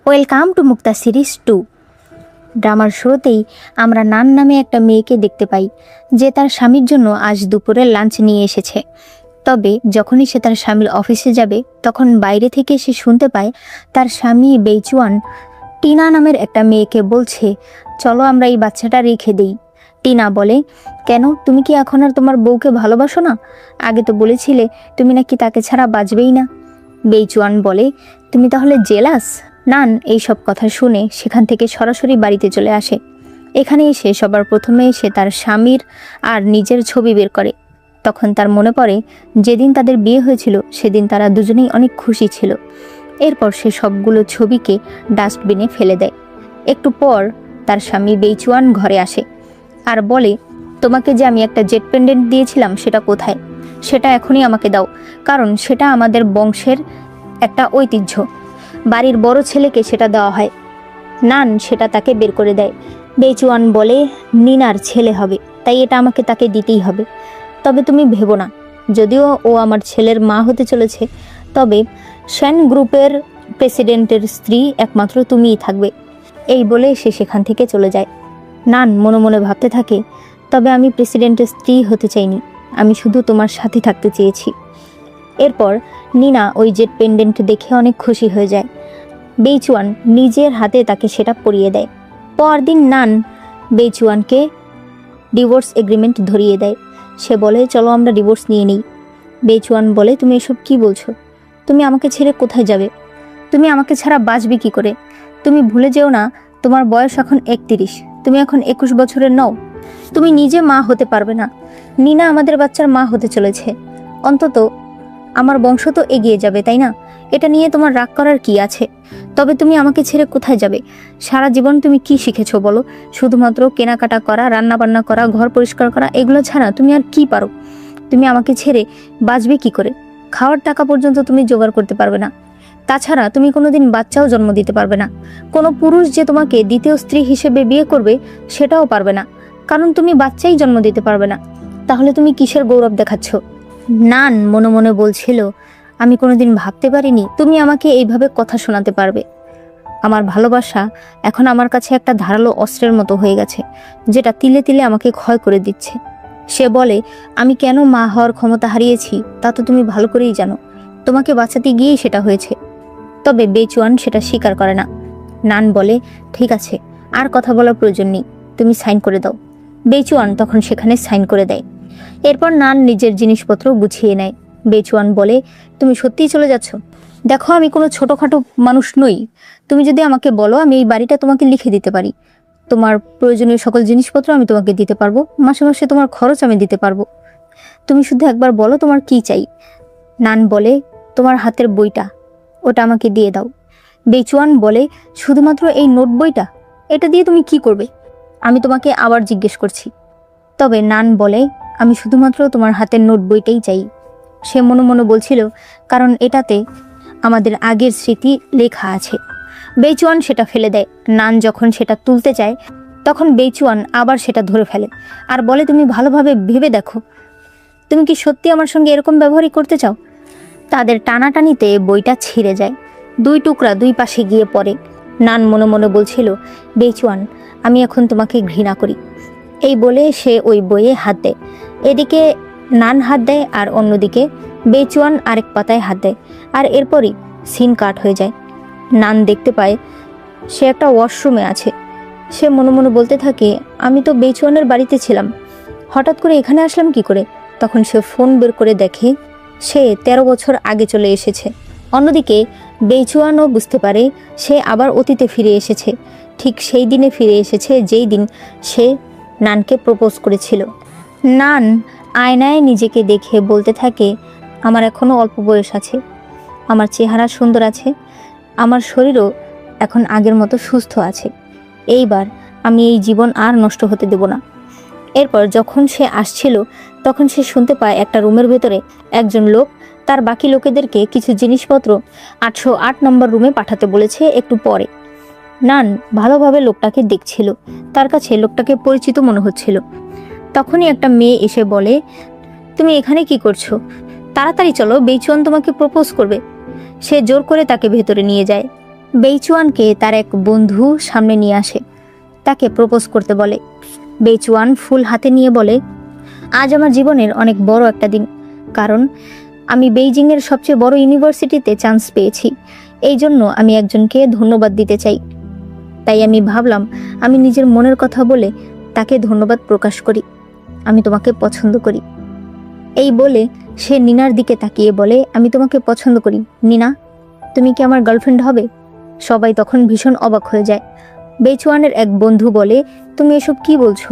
Welcome to Mukta series 2। ড্রামার শুরুতেই আমরা নান নামে একটা মেয়েকে দেখতে পাই, যে তার স্বামীর জন্য আজ দুপুরের লাঞ্চ নিয়ে এসেছে। তবে যখনই সে তার স্বামীর অফিসে যাবে, তখন বাইরে থেকে সে শুনতে পায় তার স্বামী বেইচুয়ান টিনা নামের একটা মেয়েকে বলছে, চলো আমরা এই বাচ্চাটা রেখে দেই। টিনা বলে, কেন, তুমি কি এখন আর তোমার বউকে ভালোবাসো না? আগে তো বলেছিলে তুমি নাকি তাকে ছাড়া বাঁচবেই না। বেইচুয়ান বলে, তুমি তাহলে জেলাস? নান এই সব কথা শুনে সেখান থেকে সরাসরি বাড়িতে চলে আসে। এখানে এসে সবার প্রথমে সে তার স্বামীর আর নিজের ছবি বের করে। তখন তার মনে পড়ে যেদিন তাদের বিয়ে হয়েছিল সেদিন তারা দুজনেই অনেক খুশি ছিল। এরপর সে সবগুলো ছবিকে ডাস্টবিনে ফেলে দেয়। একটু পর তার স্বামী বেইচুয়ান ঘরে আসে আর বলে, তোমাকে যে আমি একটা জেট পেন্ডেন্ট দিয়েছিলাম সেটা কোথায়? সেটা এখনই আমাকে দাও, কারণ সেটা আমাদের বংশের একটা ঐতিহ্য। বাড়ির বড় ছেলেকে সেটা দেওয়া হয়। নান সেটা তাকে বের করে দেয়। বেইচুয়ান বলে, নিনার ছেলে হবে, তাই এটা আমাকে তাকে দিতেই হবে। তবে তুমি ভেবো না, যদিও ও আমার ছেলের মা হতে চলেছে, তবে শ্যান গ্রুপের প্রেসিডেন্টের স্ত্রী একমাত্র তুমিই থাকবে। এই বলে সে সেখান থেকে চলে যায়। নান মনে মনে ভাবতে থাকে, তবে আমি প্রেসিডেন্টের স্ত্রী হতে চাইনি, আমি শুধু তোমার সাথে থাকতে চেয়েছি। এরপর নিনা ওই জেট পেন্ডেন্ট দেখে অনেক খুশি হয়ে যায়। বেইচুয়ান নিজের হাতে তাকে সেটা পরিয়ে দেয়। পরদিন নান বেইচুয়ানকে ডিভোর্স এগ্রিমেন্ট ধরিয়ে দেয়। সে বলে, চলো আমরা ডিভোর্স নিয়ে নিই। বেইচুয়ান বলে, তুমি এসব কি বলছো? তুমি আমাকে ছেড়ে কোথায় যাবে? তুমি আমাকে ছাড়া বাঁচবে কি করে? তুমি ভুলে যেও না, তোমার বয়স এখন 31, তুমি এখন 21 বছরের নও। তুমি নিজে মা হতে পারবে না। নিনা আমাদের বাচ্চার মা হতে চলেছে। অন্তত আমার বংশ তো এগিয়ে যাবে, তাই না? এটা নিয়ে তোমার রাগ করার কি আছে? তবে তুমি আমাকে ছেড়ে কোথায় যাবে? সারা জীবন তুমি কি শিখেছো বলো? শুধুমাত্র কেনাকাটা করা, রান্না বান্না করা, ঘর পরিষ্কার করা, এগুলো ছাড়া তুমি আর কি পারো? তুমি আমাকে ছেড়ে বাঁচবে কি করে? খাওয়ার টাকা পর্যন্ত তুমি জোগাড় করতে পারবে না। তাছাড়া তুমি কোনোদিন বাচ্চাও জন্ম দিতে পারবে না। কোনো পুরুষ যে তোমাকে দ্বিতীয় স্ত্রী হিসেবে বিয়ে করবে সেটাও পারবে না, কারণ তুমি বাচ্চাই জন্ম দিতে পারবে না। তাহলে তুমি কিসের গৌরব দেখাচ্ছ? নান মনে মনে বলছিল, আমি কোনোদিন ভাবতে পারিনি তুমি আমাকে এইভাবে কথা শোনাতে পারবে। আমার ভালোবাসা এখন আমার কাছে একটা ধারালো অস্ত্রের মতো হয়ে গেছে, যেটা তিলে তিলে আমাকে ক্ষয় করে দিচ্ছে। সে বলে, আমি কেন মা হওয়ার ক্ষমতা হারিয়েছি তা তো তুমি ভালো করেই জানো। তোমাকে বাঁচাতে গিয়েই সেটা হয়েছে। তবে বেইচুয়ান সেটা স্বীকার করে না। নান বলে, ঠিক আছে, আর কথা বলার প্রয়োজন নেই, তুমি সাইন করে দাও। বেইচুয়ান তখন সেখানে সাইন করে দেয়। এরপর নান নিজের জিনিসপত্র গুছিয়ে নেয়। বেইচুয়ান বলে, তুমি সত্যিই চলে যাচ্ছ? দেখো, আমি কোনো ছোটোখাটো মানুষ নই। তুমি যদি আমাকে বলো, আমি এই বাড়িটা তোমাকে লিখে দিতে পারি। তোমার প্রয়োজনীয় সকল জিনিসপত্র আমি তোমাকে দিতে পারবো, মাসে মাসে তোমার খরচ আমি দিতে পারবো। তুমি শুধু একবার বলো তোমার কি চাই। নান বলে, তোমার হাতের বইটা, ওটা আমাকে দিয়ে দাও। বেইচুয়ান বলে, শুধুমাত্র এই নোট বইটা? এটা দিয়ে তুমি কি করবে? আমি তোমাকে আবার জিজ্ঞেস করছি। তবে নান বলে, আমি শুধুমাত্র তোমার হাতের নোট বইটাই চাই। সে মনে মনে বলছিল, কারণ এটাতে আমাদের আগের স্মৃতি লেখা আছে। বেইচুয়ান সেটা ফেলে দেয়। নান যখন সেটা তুলতে চায়, তখন বেইচুয়ান আবার সেটা ধরে ফেলে আর বলে, তুমি ভালোভাবে ভেবে দেখো, তুমি কি সত্যি আমার সঙ্গে এরকম ব্যবহারই করতে চাও? তাদের টানাটানিতে বইটা ছিঁড়ে যায়। দুই টুকরা দুই পাশে গিয়ে পড়ে। নান মনে মনে বলছিল, বেইচুয়ান, আমি এখন তোমাকে ঘৃণা করি। এই বলে সে ওই বইয়ে হাত দেয়। এদিকে নান হাত দেয় আর অন্যদিকে বেইচুয়ান আরেক পাতায় হাত দেয়, আর এরপরই সিন কাট হয়ে যায়। নান দেখতে পায় সে একটা ওয়াশরুমে আছে। সে মনে মনে বলতে থাকে, আমি তো বেইচুয়ানের বাড়িতে ছিলাম, হঠাৎ করে এখানে আসলাম কি করে? তখন সে ফোন বের করে দেখে সে 13 বছর আগে চলে এসেছে। অন্যদিকে বেইচুয়ানও বুঝতে পারে সে আবার অতীতে ফিরে এসেছে, ঠিক সেই দিনে ফিরে এসেছে যেই দিন সে নানকে প্রপোজ করেছিল। নান আয়নায় নিজেকে দেখে বলতে থাকে, আমার এখনও অল্প বয়স আছে, আমার চেহারা সুন্দর আছে, আমার শরীরও এখন আগের মতো সুস্থ আছে। এইবার আমি এই জীবন আর নষ্ট হতে দেব না। এরপর যখন সে আসছিল, তখন সে শুনতে পায় একটা রুমের ভেতরে একজন লোক তার বাকি লোকেদেরকে কিছু জিনিসপত্র 808 নম্বর রুমে পাঠাতে বলেছে একটু পরে। নান ভালোভাবে লোকটাকে দেখছিল, তার কাছে লোকটাকে পরিচিত মনে হচ্ছিল। তখনই একটা মেয়ে এসে বলে, তুমি এখানে কি করছো? তাড়াতাড়ি চলো, বেইচুয়ান তোমাকে প্রপোজ করবে। সে জোর করে তাকে ভেতরে নিয়ে যায়। বেইচুয়ানকে তার এক বন্ধু সামনে নিয়ে আসে, তাকে প্রপোজ করতে বলে। বেইচুয়ান ফুল হাতে নিয়ে বলে, আজ আমার জীবনের অনেক বড় একটা দিন, কারণ আমি বেইজিংয়ের সবচেয়ে বড় ইউনিভার্সিটিতে চান্স পেয়েছি। এই জন্য আমি একজনকে ধন্যবাদ দিতে চাই। তাই আমি ভাবলাম আমি নিজের মনের কথা বলে তাকে ধন্যবাদ প্রকাশ করি। আমি তোমাকে পছন্দ করি। এই বলে সে নিনার দিকে তাকিয়ে বলে, আমি তোমাকে পছন্দ করি নিনা, তুমি কি আমার গার্লফ্রেন্ড হবে? সবাই তখন ভীষণ অবাক হয়ে যায়। বেইচুয়ানের এক বন্ধু বলে, তুমি এসব কি বলছো?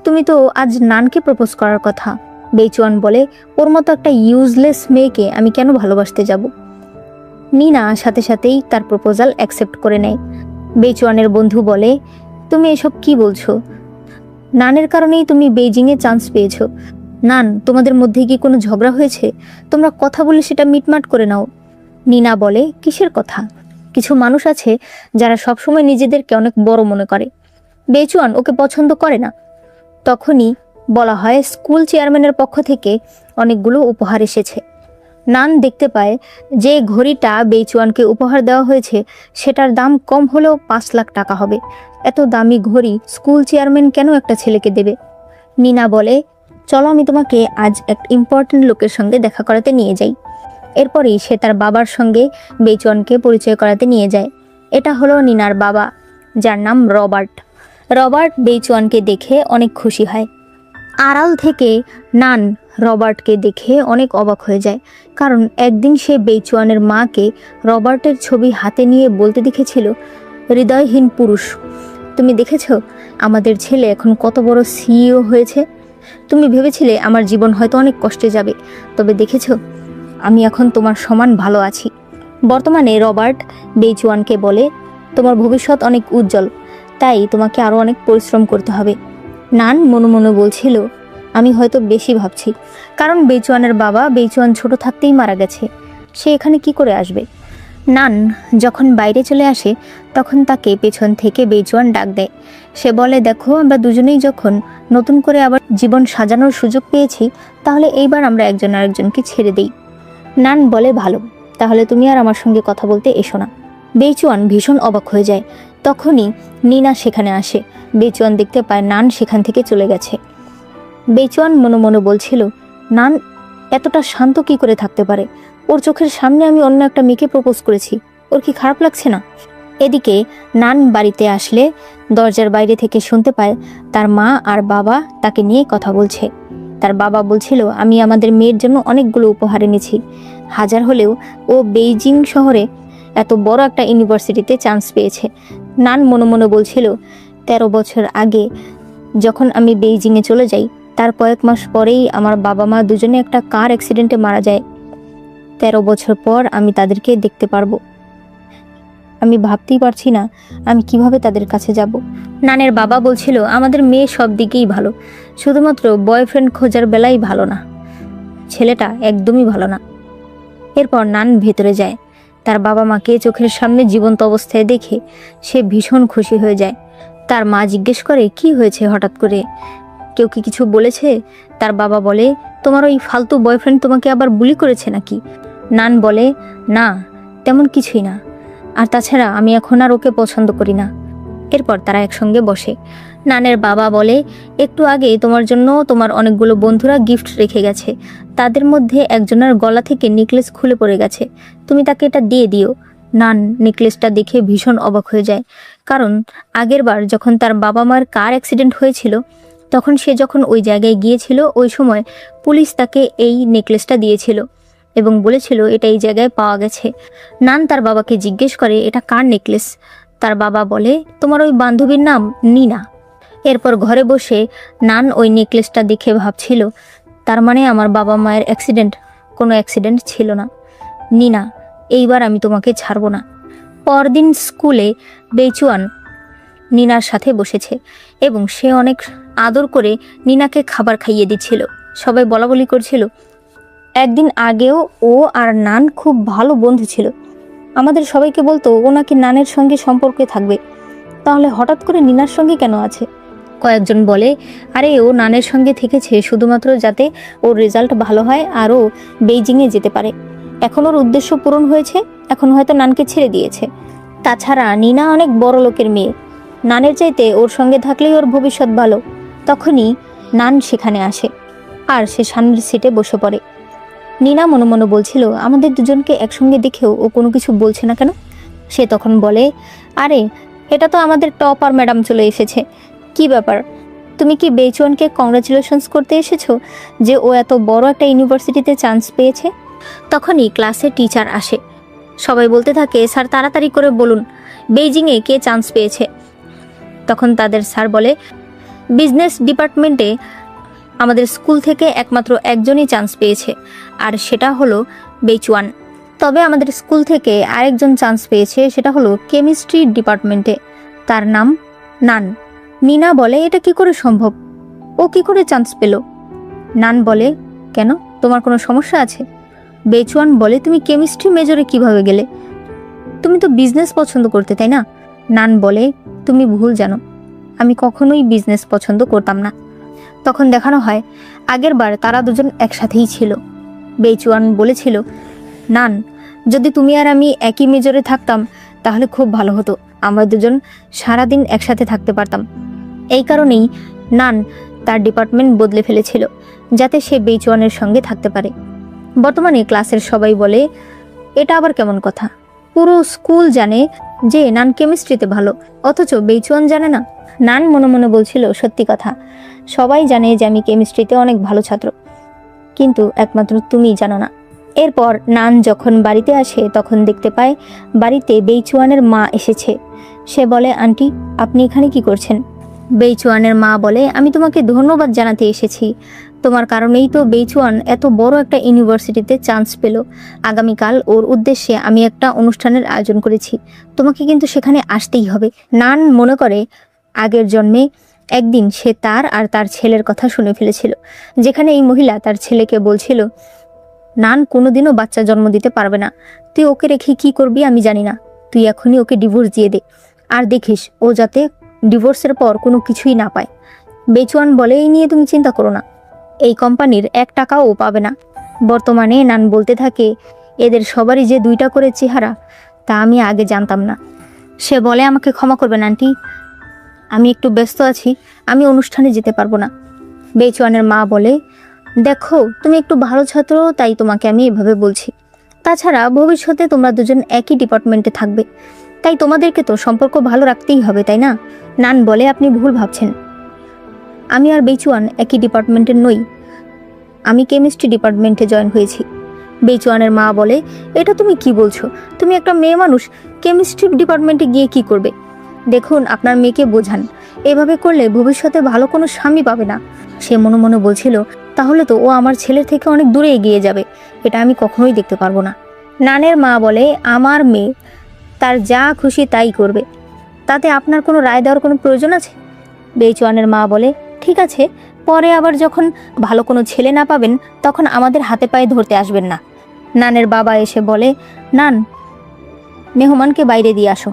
তুমি তো আজ নানকে প্রপোজ করার কথা। বেইচুয়ান বলে, ওর মতো একটা ইউজলেস মেয়েকে আমি কেন ভালোবাসতে যাব? নিনা সাথে সাথেই তার প্রপোজাল অ্যাকসেপ্ট করে নেয়। বেইচুয়ানের বন্ধু বলে, তুমি এসব কি বলছো? নানের কারণেই তুমি বেইজিংয়ে চান্স পেয়েছো। নান, তোমাদের মধ্যে কি কোনো ঝগড়া হয়েছে? তোমরা কথা বলে সেটা মিটমাট করে নাও। নিনা বলে, কিসের কথা? কিছু মানুষ আছে যারা সবসময় নিজেদেরকে অনেক বড় মনে করে। বেইচুয়ান ওকে পছন্দ করে না। তখনই বলা হয় স্কুল চেয়ারম্যানের পক্ষ থেকে অনেকগুলো উপহার এসেছে। নান দেখতে পায় যে ঘড়িটা বেইচুয়ানকে উপহার দেওয়া হয়েছে সেটার দাম কম হলেও 5 লাখ টাকা হবে। এত দামি ঘড়ি স্কুল চেয়ারম্যান কেন একটা ছেলেকে দেবে? নিনা বলে, চলো আমি তোমাকে আজ এক ইম্পর্টেন্ট লোকের সঙ্গে দেখা করাতে নিয়ে যাই। এরপরেই সে তার বাবার সঙ্গে বেইচুয়ানকে পরিচয় করাতে নিয়ে যায়। এটা হলো নিনার বাবা, যার নাম রবার্ট। রবার্ট বেইচুয়ানকে দেখে অনেক খুশি হয়। আড়াল থেকে নান রবার্টকে দেখে অনেক অবাক হয়ে যায়, কারণ একদিন সে বেইচুয়ানের মাকে রবার্টের ছবি হাতে নিয়ে বলতে দেখেছিল, হৃদয়হীন পুরুষ, তুমি দেখেছ আমাদের ছেলে এখন কত বড় সিইও হয়েছে? তুমি ভেবেছিলে আমার জীবন হয়তো অনেক কষ্টে যাবে, তবে দেখেছ আমি এখন তোমার সমান ভালো আছি। বর্তমানে রবার্ট বেইচুয়ানকে বলে, তোমার ভবিষ্যৎ অনেক উজ্জ্বল, তাই তোমাকে আরও অনেক পরিশ্রম করতে হবে। নান মনে মনে বলছিল, আমি হয়তো বেশি ভাবছি, কারণ বেইচুয়ানের বাবা বেইচুয়ান ছোট থাকতেই মারা গেছে, সে এখানে কি করে আসবে? নান যখন বাইরে চলে আসে তখন তাকে পেছন থেকে বেইচুয়ান ডাক দেয়। সে বলে, দেখো আমরা দুজনেই যখন নতুন করে আবার জীবন সাজানোর সুযোগ পেয়েছি, তাহলে এইবার আমরা একজন আরেকজনকে ছেড়ে দেই। নান বলে, ভালো, তাহলে তুমি আর আমার সঙ্গে কথা বলতে এসো না। বেইচুয়ান ভীষণ অবাক হয়ে যায়। তখনই নিনা সেখানে আসে। বেইচুয়ান দেখতে পায় নান সেখান থেকে চলে গেছে। বেইচুয়ান মনে মনে বলছিল, নান এতটা শান্ত কি করে থাকতে পারে? ওর চোখের সামনে আমি অন্য একটা মেয়েকে প্রপোজ করেছি, ওর কি খারাপ লাগছে না? এদিকে নান বাড়িতে আসলে দরজার বাইরে থেকে শুনতে পায় তার মা আর বাবা তাকে নিয়ে কথা বলছে। তার বাবা বলছিল, আমি আমাদের মেয়ের জন্য অনেকগুলো উপহার এনেছি, হাজার হলেও ও বেইজিং শহরে এত বড় একটা ইউনিভার্সিটিতে চান্স পেয়েছে। নান মনে মনে বলছিল, 13 বছর আগে যখন আমি বেইজিংয়ে চলে যাই, তার কয়েক মাস পরেই আমার বাবা মা দুজনে একটা কার অ্যাক্সিডেন্টে মারা যায়। 13 বছর পর আমি তাদেরকে দেখতে পারবো। আমি ভাবতেই পারছি না আমি কিভাবে তাদের কাছে যাব। নানের বাবা বলছিল, আমাদের মেয়ে সব দিকেই ভালো, শুধুমাত্র বয়ফ্রেন্ড খোঁজার বেলায় ভালো না, ছেলেটা একদমই ভালো না। এরপর নান ভেতরে যায়। তার বাবা মাকে চোখের সামনে জীবন্ত অবস্থায় দেখে সে ভীষণ খুশি হয়ে যায়। তার মা জিজ্ঞেস করে, কি হয়েছে হঠাৎ করে, কেউ কি কিছু বলেছে? তার বাবা বলে, তোমার ওই ফালতু বয়ফ্রেন্ড তোমাকে আবার বুলি করেছে নাকি? নান বলে, না, তেমন কিছুই না, আর তাছাড়া আমি এখন আর ওকে পছন্দ করি না। এরপর তারা একসঙ্গে বসে। নানের বাবা বলে, একটু আগে তোমার জন্য তোমার অনেকগুলো বন্ধুরা গিফট রেখে গেছে, তাদের মধ্যে একজনের গলা থেকে নেকলেস খুলে পড়ে গেছে, তুমি তাকে এটা দিয়ে দিও। নান নেকলেসটা দেখে ভীষণ অবাক হয়ে যায়, কারণ আগের বার যখন তার বাবা মার কার অ্যাক্সিডেন্ট হয়েছিল তখন সে যখন ওই জায়গায় গিয়েছিল ওই সময় পুলিশ তাকে এই নেকলেসটা দিয়েছিল এবং বলেছিল এটা এই জায়গায় পাওয়া গেছে। নান তার বাবাকে জিজ্ঞেস করে, এটা কার নেকলেস? তার বাবা বলে, তোমার ওই বান্ধবীর নাম নিনা। এরপর ঘরে বসে নান ওই নেকলেসটা দেখে ভাবছিল, তার মানে আমার বাবা মায়ের কোনো অ্যাক্সিডেন্ট ছিল না। নিনা, এইবার আমি তোমাকে ছাড়বো না। পরদিন স্কুলে বেইচুয়ান নিনার সাথে বসেছে এবং সে অনেক আদর করে নিনাকে খাবার খাইয়ে দিচ্ছিল। সবাই বলাবলি করছিল, একদিন আগেও ও আর নান খুব ভালো বন্ধু ছিল, আমাদের সবাইকে বলতো ও নাকি নানের সঙ্গে সম্পর্কে থাকবে, তাহলে হঠাৎ করে নিনার সঙ্গে কেন আছে? কয়েকজন বলে, আরে ও নানের সঙ্গে থেকেছে শুধুমাত্র যাতে ওর রেজাল্ট ভালো হয় আর ও বেইজিংয়ে যেতে পারে। এখন ওর উদ্দেশ্য পূরণ হয়েছে, এখন হয়তো নানকে ছেড়ে দিয়েছে। তাছাড়া নিনা অনেক বড় লোকের মেয়ে, নানের চাইতে ওর সঙ্গে থাকলেই ওর ভবিষ্যৎ ভালো। তখনই নান সেখানে আসে আর সে সামনের সিটে বসে পড়ে। নিনা মনে মনে বলছিল, আমাদের দুজনকে একসঙ্গে দেখেও ও কোনো কিছু বলছে না কেন। সে তখন বলে, আরে এটা তো আমাদের টপার ম্যাডাম চলে এসেছে। কি ব্যাপার, তুমি কি বেচুয়ানকে কংগ্রাচুলেশনস করতে এসেছো যে ও এত বড় একটা ইউনিভার্সিটিতে চান্স পেয়েছে? তখনই ক্লাসে টিচার আসে। সবাই বলতে থাকে, স্যার তাড়াতাড়ি করে বলুন বেইজিংয়ে কে চান্স পেয়েছে। তখন তাদের স্যার বলে, বিজনেস ডিপার্টমেন্টে আমাদের স্কুল থেকে একমাত্র একজনই চান্স পেয়েছে, আর সেটা হলো বেচুয়ান। তবে আমাদের স্কুল থেকে আরেকজন চান্স পেয়েছে, সেটা হলো কেমিস্ট্রি ডিপার্টমেন্টে, তার নাম নান। নিনা বলে, এটা কি করে সম্ভব, ও কি করে চান্স পেল? নান বলে, কেন, তোমার কোনো সমস্যা আছে? বেচুয়ান বলে, তুমি কেমিস্ট্রি মেজরে কিভাবে গেলে? তুমি তো বিজনেস পছন্দ করতে, তাই না? নান বলে, তুমি ভুল জানো, আমি কখনোই বিজনেস পছন্দ করতাম না। তখন দেখানো হয় আগের বার তারা দুজন একসাথেই ছিল। বেচুয়ান বলেছিল, নান, যদি তুমি আর আমি একই মেজরে থাকতাম তাহলে খুব ভালো হতো, আমরা দুজন সারাদিন একসাথে থাকতে পারতাম। এই কারণেই নান তার ডিপার্টমেন্ট বদলে ফেলেছিল, যাতে সে বেচুয়ানের সঙ্গে থাকতে পারে। বর্তমানে ক্লাসের সবাই বলে, এটা আবার কেমন কথা, পুরো স্কুল জানে যে নান কেমিস্ট্রিতে ভালো, অথচ বেচুয়ান জানে না। নান মনে মনে বলছিল, সত্যি কথা, সবাই জানে যে আমি কেমিস্ট্রিতে অনেক ভালো ছাত্র, কিন্তু একমাত্র তুমিই জানো না। এরপর নান যখন বাড়িতে আসে তখন দেখতে পায় বাড়িতে বেইচুয়ানের মা এসেছে। সে বলে, আন্টি, আপনি এখানে কি করছেন? বেইচুয়ানের মা বলে, আমি তোমাকে ধন্যবাদ জানাতে এসেছি, তোমার কারণেই তো বেইচুয়ান এত বড় একটা ইউনিভার্সিটিতে চান্স পেল। আগামীকাল ওর উদ্দেশ্যে আমি একটা অনুষ্ঠানের আয়োজন করেছি, তোমাকে কিন্তু সেখানে আসতেই হবে। নান মনে করে আগের জন্মে একদিন সে তার আর তার ছেলের কথা শুনে ফেলেছিল, যেখানে এই মহিলা তার ছেলেকে বলছিল, নান কোনোদিনও বাচ্চা জন্ম দিতে পারবে না, তুই ওকে রেখে কি করবি আমি জানি না, তুই এখনই ওকে ডিভোর্স দিয়ে দে, আর দেখিস ও যাতে ডিভোর্সের পর কোনো কিছুই না পায়। বেচুয়ান বলে, এই নিয়ে তুমি চিন্তা করো না, এই কোম্পানির 1 টাকাও ও পাবে না। বর্তমানে নান বলতে থাকে, এদের সবারই যে 2টা করে চেহারা, তা আমি আগে জানতাম না। সে বলে, আমাকে ক্ষমা করবেন আন্টি, আমি একটু ব্যস্ত আছি, আমি অনুষ্ঠানে যেতে পারবো না। বেচুয়ানের মা বলে, দেখো তুমি একটু ভালো ছাত্র, তাই তোমাকে আমি এভাবে বলছি, তাছাড়া ভবিষ্যতে তোমরা দুজন একই ডিপার্টমেন্টে থাকবে, তাই তোমাদেরকে তো সম্পর্ক ভালো রাখতেই হবে, তাই না? নান বলে, আপনি ভুল ভাবছেন, আমি আর বেচুয়ান একই ডিপার্টমেন্টের নই, আমি কেমিস্ট্রি ডিপার্টমেন্টে জয়েন হয়েছি। বেচুয়ানের মা বলে, এটা তুমি কি বলছো, তুমি একটা মেয়ে মানুষ কেমিস্ট্রি ডিপার্টমেন্টে গিয়ে কি করবে? দেখুন, আপনার মেয়েকে বোঝান, এভাবে করলে ভবিষ্যতে ভালো কোনো স্বামী পাবে না। সে মনে মনে বলছিল, তাহলে তো ও আমার ছেলের থেকে অনেক দূরে এগিয়ে যাবে, এটা আমি কখনোই দেখতে পারবো না। নানের মা বলে, আমার মেয়ে তার যা খুশি তাই করবে, তাতে আপনার কোনো রায় দেওয়ার কোনো প্রয়োজন আছে? বেচুয়ানের মা বলে, ঠিক আছে, পরে আবার যখন ভালো কোনো ছেলে না পাবেন তখন আমাদের হাতে পায়ে ধরতে আসবেন না। নানের বাবা এসে বলে, নান, মেহমানকে বাইরে দিয়ে আসো।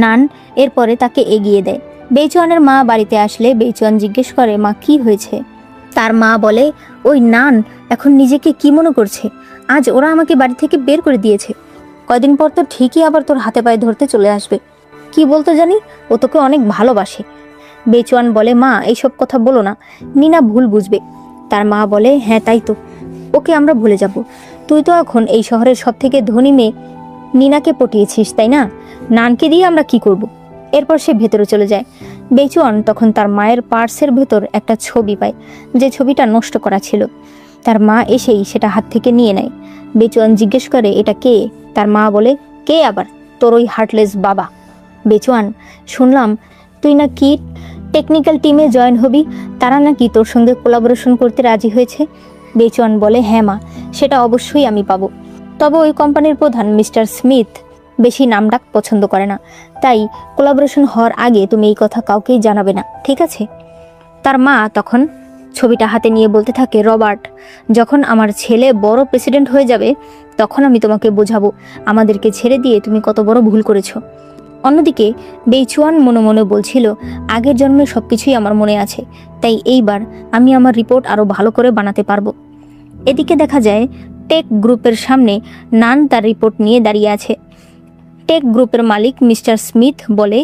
নান এরপরে তাকে এগিয়ে দেয়। বেচুয়ানের মা বাড়িতে আসলে বেচুয়ান জিজ্ঞেস করে, মা কি হয়েছে? তার মা বলে, ওই নান এখন নিজেকে কি মনে করছে, আজ ওরা আমাকে বাড়ি থেকে বের করে দিয়েছে, কয়দিন পর তো ঠিকই আবার তোর হাতে পায়ে ধরতে চলে আসবে। কি বলতো জানি, ও তোকে অনেক ভালোবাসে। বেচুয়ান বলে, মা এইসব কথা বলো না, নিনা ভুল বুঝবে। তার মা বলে, হ্যাঁ তাই তো, ওকে আমরা ভুলে যাব, তুই তো এখন এই শহরের সব থেকে ধনী মেয়ে নিনাকে পটিয়েছিস, তাই না? নানকে দিয়ে আমরা কি করব? এরপর সে ভেতরে চলে যায়। বেচুয়ান তখন তার মায়ের পার্সের ভেতর একটা ছবি পায়, যে ছবিটা নষ্ট করা ছিল। তার মা এসেই সেটা হাত থেকে নিয়ে নেয়। বেচুয়ান জিজ্ঞেস করে, এটা কে? তার মা বলে, কে আবার? তোর ওই হার্টলেস বাবা। বেচুয়ান, শুনলাম তুই নাকি টেকনিক্যাল টিমে জয়েন হবি, তারা নাকি তোর সঙ্গে কোলাবোরেশন করতে রাজি হয়েছে। বেচুয়ান বলে, হ্যাঁ মা, সেটা অবশ্যই আমি পাবো, তবে ওই কোম্পানির প্রধান মিস্টার স্মিথ বেশি নামডাক পছন্দ করে না, তাই কোলাবোরেশন হওয়ার আগে তুমি এই কথা কাউকেই জানাবে না, ঠিক আছে? তার মা তখন ছবিটা হাতে নিয়ে বলতে থাকে, রবার্ট, যখন আমার ছেলে বড় প্রেসিডেন্ট হয়ে যাবে তখন আমি তোমাকে বোঝাবো আমাদেরকে ছেড়ে দিয়ে তুমি কত বড় ভুল করেছো। অন্যদিকে বেচুয়ান মনে মনে বলছিল, আগের জন্মে সবকিছুই আমার মনে আছে, তাই এইবার আমি আমার রিপোর্ট আরো ভালো করে বানাতে পারবো। এদিকে দেখা যায় টেক গ্রুপের সামনে নান তার রিপোর্ট নিয়ে দাঁড়িয়ে আছে। টেক গ্রুপের মালিক মিস্টার স্মিথ বলে,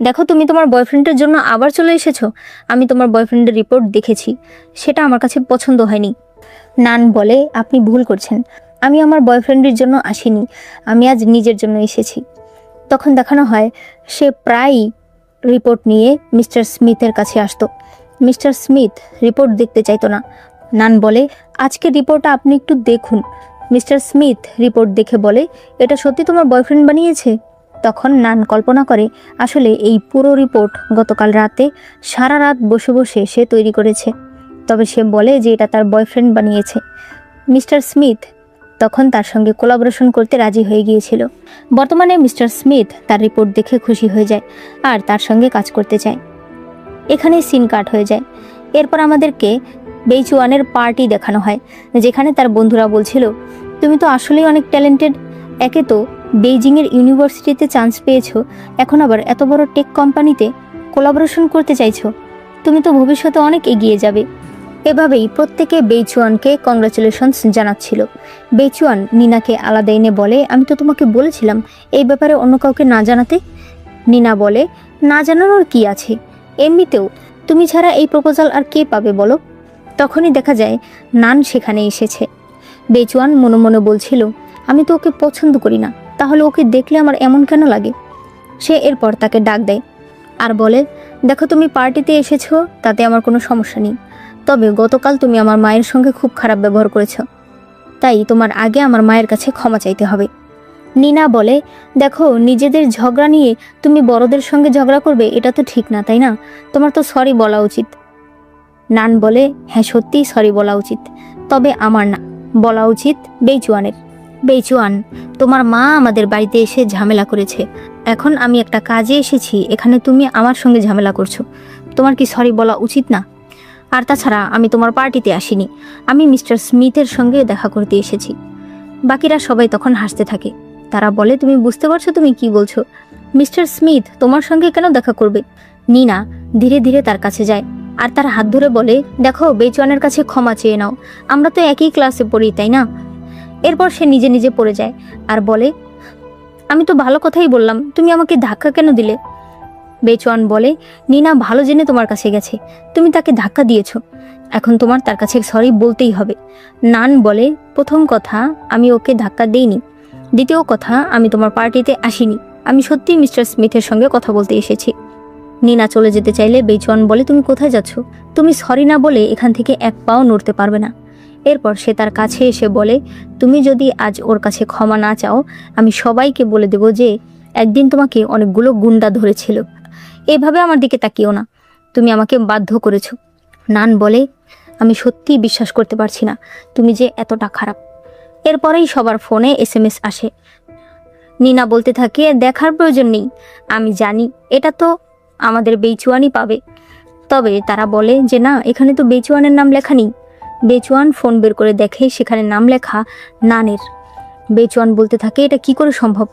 দেখো তুমি তোমার বয়ফ্রেন্ডের জন্য আবার চলে এসেছো। আমি তোমার বয়ফ্রেন্ডের রিপোর্ট দেখেছি, সেটা আমার কাছে পছন্দ হয়নি। নান বলে, আপনি ভুল করছেন, আমি আমার বয়ফ্রেন্ডের জন্য আসিনি, আমি আজ নিজের জন্য এসেছি। তখন দেখানো হয় সে প্রায়ই রিপোর্ট নিয়ে মিস্টার স্মিথের কাছে আসতো। মিস্টার স্মিথ রিপোর্ট দেখতে চাইতো না। নান বলে, আজকের রিপোর্টটা আপনি একটু দেখুন। মিস্টার স্মিথ রিপোর্ট দেখে বলে, এটা সত্যি তোমার বয়ফ্রেন্ড বানিয়েছে? তখন নান কল্পনা করে আসলে এই পুরো রিপোর্ট গতকাল রাতে সারা রাত বসে বসে সে তৈরি করেছে। তবে সে বলে যে এটা তার বয়ফ্রেন্ড বানিয়েছে। মিস্টার স্মিথ তখন তার সঙ্গে কোলাবোরেশন করতে রাজি হয়ে গিয়েছিল। বর্তমানে মিস্টার স্মিথ তার রিপোর্ট দেখে খুশি হয়ে যায় আর তার সঙ্গে কাজ করতে চায়। এখানে সিন কাট হয়ে যায়। এরপর আমাদেরকে বেইচুয়ানের পার্টি দেখানো হয়, যেখানে তার বন্ধুরা বলছিল, তুমি তো আসলেই অনেক ট্যালেন্টেড। একে তো বেইজিংয়ের ইউনিভার্সিটিতে চান্স পেয়েছো, এখন আবার এত বড় টেক কোম্পানিতে কোলাবোরেশন করতে চাইছো, তুমি তো ভবিষ্যতে অনেক এগিয়ে যাবে। এভাবেই প্রত্যেকে বেইচুয়ানকে কংগ্রাচুলেশনস জানাচ্ছিল। বেইচুয়ান নিনাকে আলাদা এনে বলে, আমি তো তোমাকে বলেছিলাম এই ব্যাপারে অন্য কাউকে না জানাতে। নিনা বলে, না জানানোর কি আছে, এমনিতেও তুমি ছাড়া এই প্রপোজাল আর কে পাবে বলো। তখনই দেখা যায় নান সেখানে এসেছে। বেইচুয়ান মনে মনে বলছিল, আমি তো ওকে পছন্দ করি না, তাহলে ওকে দেখলে আমার এমন কেন লাগে। সে এরপর তাকে ডাক দেয় আর বলে, দেখো তুমি পার্টিতে এসেছো তাতে আমার কোনো সমস্যা নেই, তবে গতকাল তুমি আমার মায়ের সঙ্গে খুব খারাপ ব্যবহার করেছো, তাই তোমার আগে আমার মায়ের কাছে ক্ষমা চাইতে হবে। নিনা বলে, দেখো নিজেদের ঝগড়া নিয়ে তুমি বড়দের সঙ্গে ঝগড়া করবে, এটা তো ঠিক না, তাই না? তোমার তো সরি বলা উচিত। নান বলে, হ্যাঁ সত্যিই সরি বলা উচিত, তবে আমার না, বলা উচিত বেইচুয়ানের। বেইচুয়ান, তোমার মা আমাদের বাড়িতে এসে ঝামেলা করেছে, এখন আমি একটা কাজে এসেছি, এখানে তুমি আমার সঙ্গে ঝামেলা করছো, তোমার কি সরি বলা উচিত না? আর তাছাড়া আমি তোমার পার্টিতে আসিনি, আমি মিস্টার স্মিথের সঙ্গে দেখা করতে এসেছি। বাকিরা সবাই তখন হাসতে থাকে। তারা বলে, তুমি বুঝতে পারছো তুমি কি বলছো? মিস্টার স্মিথ তোমার সঙ্গে কেন দেখা করবে? নিনা ধীরে ধীরে তার কাছে যায় আর তার হাত ধরে বলে, দেখো বেইচুয়ানের কাছে ক্ষমা চেয়ে নাও, আমরা তো একই ক্লাসে পড়ি, তাই না? এরপর সে নিজে নিজে পড়ে যায় আর বলে, আমি তো ভালো কথাই বললাম, তুমি আমাকে ধাক্কা কেন দিলে? বেইচুয়ান বলে, নিনা ভালো জেনে তোমার কাছে গেছে, তুমি তাকে ধাক্কা দিয়েছো, এখন তোমার তার কাছে সরি বলতেই হবে। নান বলে, প্রথম কথা আমি ওকে ধাক্কা দেইনি, দ্বিতীয় কথা আমি তোমার পার্টিতে আসিনি, আমি সত্যিই মিস্টার স্মিথের সঙ্গে কথা বলতে এসেছি। নিনা চলে যেতে চাইলে বেইচুয়ান বলে, তুমি কোথায় যাচ্ছ? তুমি সরি না বলে এখান থেকে এক পাও নড়তে পারবে না। এরপর সে তার কাছে এসে বলে, তুমি যদি আজ ওর কাছে ক্ষমা না চাও, আমি সবাইকে বলে দেব যে একদিন তোমাকে অনেকগুলো গুন্ডা ধরেছিল। এভাবে আমার দিকে তাকিও না, তুমি আমাকে বাধ্য করেছো। নান বলে, আমি সত্যিই বিশ্বাস করতে পারছি না তুমি যে এতটা খারাপ। এরপরেই সবার ফোনে SMS আসে। নিনা বলতে থাকে, দেখার প্রয়োজন নেই, আমি জানি এটা তো আমাদের বেইচুয়ানই পাবে। তবে তারা বলে যে না, এখানে তো বেইচুয়ানের নাম লেখা নেই। বেইচুয়ান ফোন বের করে দেখে সেখানে নাম লেখা নানের। বেইচুয়ান বলতে থাকে, এটা কি করে সম্ভব?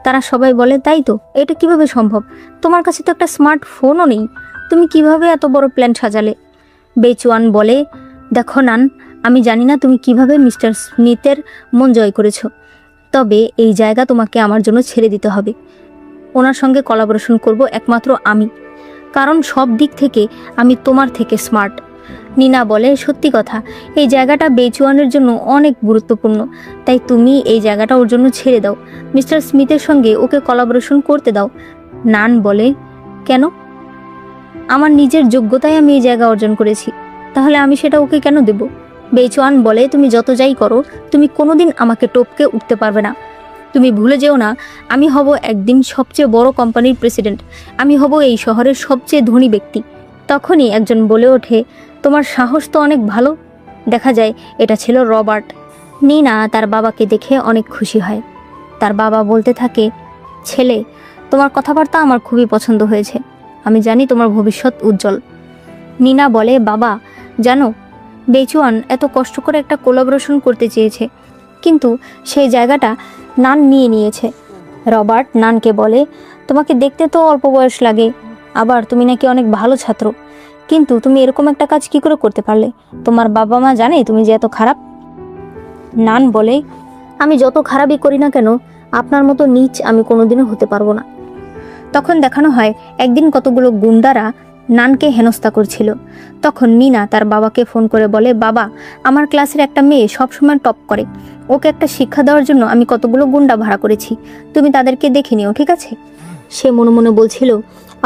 তারা সবাই বলে, তাই তো, এটা কিভাবে সম্ভব? তোমার কাছে তো একটা স্মার্টফোনও নেই, তুমি কিভাবে এত বড় প্ল্যান সাজালে? বেইচুয়ান বলে, দেখো নান, আমি জানি না তুমি কিভাবে মিস্টার স্মিথের মন জয় করেছো, তবে এই জায়গা তোমাকে আমার জন্য ছেড়ে দিতে হবে। ওনার সঙ্গে কোলাবোরেশন করব একমাত্র আমি, কারণ সব দিক থেকে আমি তোমার থেকে স্মার্ট। নিনা বলে, সত্যি কথা, এই জায়গাটা বেইচুয়ানের জন্য অনেক গুরুত্বপূর্ণ, তাই তুমি এই জায়গাটা ওর জন্য ছেড়ে দাও, মিস্টার স্মিথের সঙ্গে ওকে কোলাবোরেশন করতে দাও। নান বলে, কেন? আমার নিজের যোগ্যতায় আমি এই জায়গা অর্জন করেছি, তাহলে আমি সেটা ওকে কেন দেব? বেইচুয়ান বলে, তুমি যত যাই করো, তুমি কোনোদিন আমাকে টপকে উঠতে পারবে না। তুমি ভুলে যেও না, আমি হব একদিন সবচেয়ে বড় কোম্পানির প্রেসিডেন্ট, আমি হব এই শহরের সবচেয়ে ধনী ব্যক্তি। তখনই একজন বলে ওঠে, তোমার সাহস তো অনেক ভালো। দেখা যায় এটা ছিল রবার্ট। নিনা তার বাবাকে দেখে অনেক খুশি হয়। তার বাবা বলতে থাকে, ছেলে, তোমার কথাবার্তা আমার খুবই পছন্দ হয়েছে, আমি জানি তোমার ভবিষ্যৎ উজ্জ্বল। নিনা বলে, বাবা জানো, বেইচুয়ান এত কষ্ট করে একটা কোলাবোরেশন করতে চেয়েছে, কিন্তু সেই জায়গাটা নান নিয়ে নিয়েছে। রবার্ট নানকে বলে, তোমাকে দেখতে তো অল্প বয়স লাগে, আবার তুমি নাকি অনেক ভালো ছাত্র, কিন্তু তুমি এরকম একটা কাজ কি করে করতে পারলে? তোমার বাবা মা জানে তুমি যে এত খারাপ? নান বলে, আমি যত খারাপই করি না কেন, আপনার মতো নীচ আমি কোনোদিনও হতে পারবো না। তখন দেখানো হয় একদিন কতগুলো গুন্ডারা নানকে হেনস্থা করছিল। তখন নিনা তার বাবাকে ফোন করে বলে, বাবা, আমার ক্লাসের একটা মেয়ে সবসময় টপ করে, ওকে একটা শিক্ষা দেওয়ার জন্য আমি কতগুলো গুন্ডা ভাড়া করেছি, তুমি তাদেরকে দেখে নিও, ঠিক আছে? সে মনে মনে বলছিল,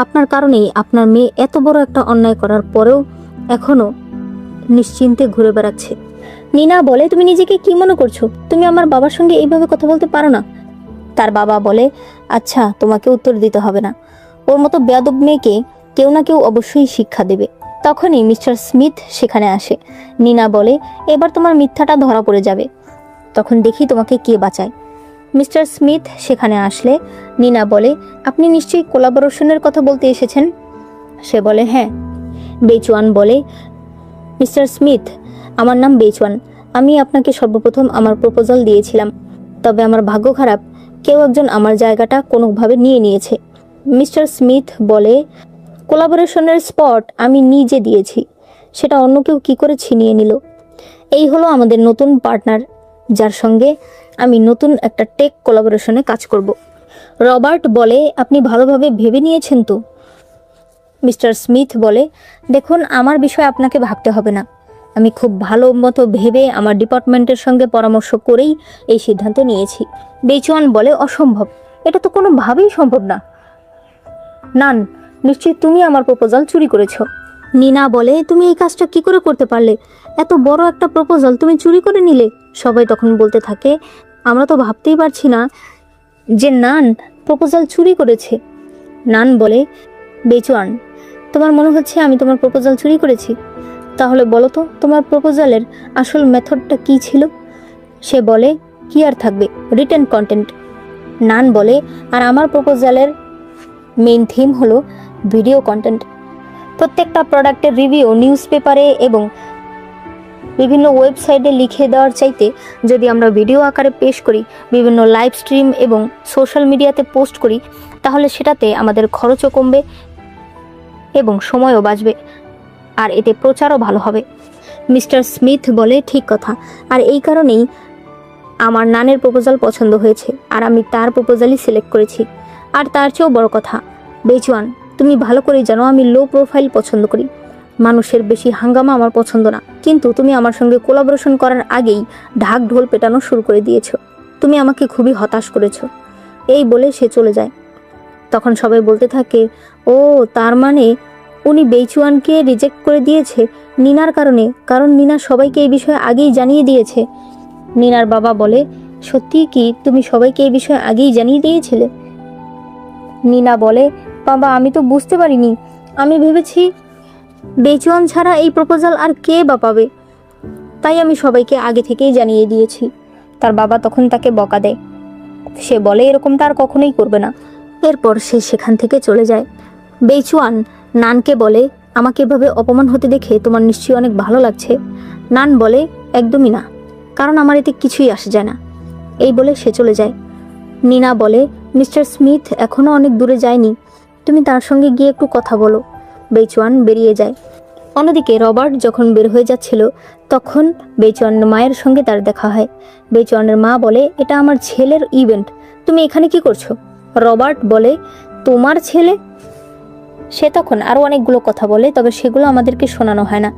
আপনার কারণেই আপনার মেয়ে এত বড় একটা অন্যায় করার পরেও এখনো নিশ্চিন্তে ঘুরে বেড়াচ্ছে। নিনা বলে, তুমি নিজেকে কি মনে করছো? তুমি আমার বাবার সঙ্গে এইভাবে কথা বলতে পারো না। তার বাবা বলে, আচ্ছা, তোমাকে উত্তর দিতে হবে না, ওর মতো বেয়াদব মেয়েকে কেউ না কেউ অবশ্যই শিক্ষা দেবে। তখনই মিস্টার স্মিথ সেখানে আসে। নিনা বলে, এবার তোমার মিথ্যাটা ধরা পড়ে যাবে, তখন দেখি তোমাকে কে বাঁচায়। মিস্টার স্মিথ সেখানে আসলে নিনা বলে, আপনি নিশ্চয়ই কোলাবোরেশনের কথা বলতে এসেছেন? সে বলে, হ্যাঁ। বেচওয়ান বলে, মিস্টার স্মিথ, আমার নাম বেচওয়ান, আমি আপনাকে সর্বপ্রথম আমার প্রপোজাল দিয়েছিলাম, তবে আমার ভাগ্য খারাপ, কেউ একজন আমার জায়গাটা কোনোভাবে নিয়ে নিয়েছে। মিস্টার স্মিথ বলে, কোলাবোরেশনের স্পট আমি নিজে দিয়েছি, সেটা অন্য কেউ কী করে ছিনিয়ে নিল? এই হলো আমাদের নতুন পার্টনার, যার সঙ্গে আমি নতুন একটা টেক কোলাবোরেশনে কাজ করব। রবার্ট বলে, আপনি ভালোভাবে ভেবে নিয়েছেন তো? মিস্টার স্মিথ বলে, দেখুন, আমার বিষয়ে আপনাকে ভাবতে হবে না, আমি খুব ভালো মতো ভেবে আমার ডিপার্টমেন্টের সঙ্গে পরামর্শ করেই এই সিদ্ধান্ত নিয়েছি। বেচওয়ান বলে, অসম্ভব, এটা তো কোনোভাবেই সম্ভব না। নান, নিশ্চয়ই তুমি আমার প্রপোজাল চুরি করেছো। নিনা বলে, তুমি এই কাজটা কি করে করতে পারলে? এত বড় একটা প্রপোজাল তুমি চুরি করে নিলে? সবাই তখন বলতে থাকে, আমরা তো ভাবতেই পারছি না যে নান প্রপোজাল চুরি করেছে। নান বলে, বেচওয়ান, তোমার মনে হচ্ছে আমি তোমার প্রপোজাল চুরি করেছি? তাহলে বলো তো তোমার প্রপোজালের আসল মেথডটা কি ছিল? সে বলে, কি আর থাকবে, রিটেন কন্টেন্ট। নান বলে, আর আমার প্রপোজালের মেইন থিম হলো ভিডিও কন্টেন্ট। প্রত্যেকটা প্রোডাক্টের রিভিউ নিউজ পেপারে এবং বিভিন্ন ওয়েবসাইটে লিখে দেওয়ার চাইতে যদি আমরা ভিডিও আকারে পেশ করি, বিভিন্ন লাইভ স্ট্রিম এবং সোশ্যাল মিডিয়াতে পোস্ট করি, তাহলে সেটাতে আমাদের খরচও কমবে এবং সময়ও বাঁচবে, আর এতে প্রচারও ভালো হবে। মিস্টার স্মিথ বলে, ঠিক কথা, আর এই কারণেই আমার নানের প্রপোজাল পছন্দ হয়েছে, আর আমি তার প্রপোজালই সিলেক্ট করেছি। আর তার চেয়েও বড় কথা, বেচওয়ান, তুমি ভালো করেই জানো আমি লো প্রোফাইল পছন্দ করি, মানুষের বেশি হাঙ্গামা আমার পছন্দ না, কিন্তু তুমি আমার সঙ্গে কোলাবোরেশন করার আগেই ঢাক ঢোল পেটানো শুরু করে দিয়েছো, তুমি আমাকে খুবই হতাশ করেছো। এই বলে সে চলে যায়। তখন সবাই বলতে থাকে, ও তার মানে উনি বেচওয়ানকে রিজেক্ট করে দিয়েছে নিনার কারণে, কারণ নিনা সবাইকে এই বিষয়ে আগেই জানিয়ে দিয়েছে। নিনার বাবা বলে, সত্যি কি তুমি সবাইকে এই বিষয়ে আগেই জানিয়ে দিয়েছিলে? নিনা বলে, বাবা, আমি তো বুঝতে পারিনি, আমি ভেবেছি বেচওয়ান ছাড়া এই প্রপোজাল আর কে বা পাবে, তাই আমি সবাইকে আগে থেকেই জানিয়ে দিয়েছি। তার বাবা তখন তাকে বকা দেয়। সে বলে, এরকমটা আর কখনোই করবে না। এরপর সে সেখান থেকে চলে যায়। বেচওয়ান নানকে বলে, আমাকে এভাবে অপমান হতে দেখে তোমার নিশ্চয়ই অনেক ভালো লাগছে? নান বলে, একদমই না, কারণ আমার এতে কিছুই আসে যায় না। এই বলে সে চলে যায়। নিনা বলে, মিস্টার স্মিথ এখনও অনেক দূরে যায়নি, তুমি তার সঙ্গে গিয়ে একটু কথা বলো। বেচওয়ান বেরিয়ে যায়। অন্যদিকে রবার্ট যখন বের হয়ে যাচ্ছিল, তখন বেচওয়ানের মায়ের সঙ্গে তার দেখা হয়। বেচওয়ানের মা বলে, এটা আমার ছেলের ইভেন্ট, তুমি এখানে কি করছো? রবার্ট বলে, তোমার ছেলে? সে তখন আরও অনেকগুলো কথা বলে, তবে সেগুলো আমাদেরকে শোনানো হয় না।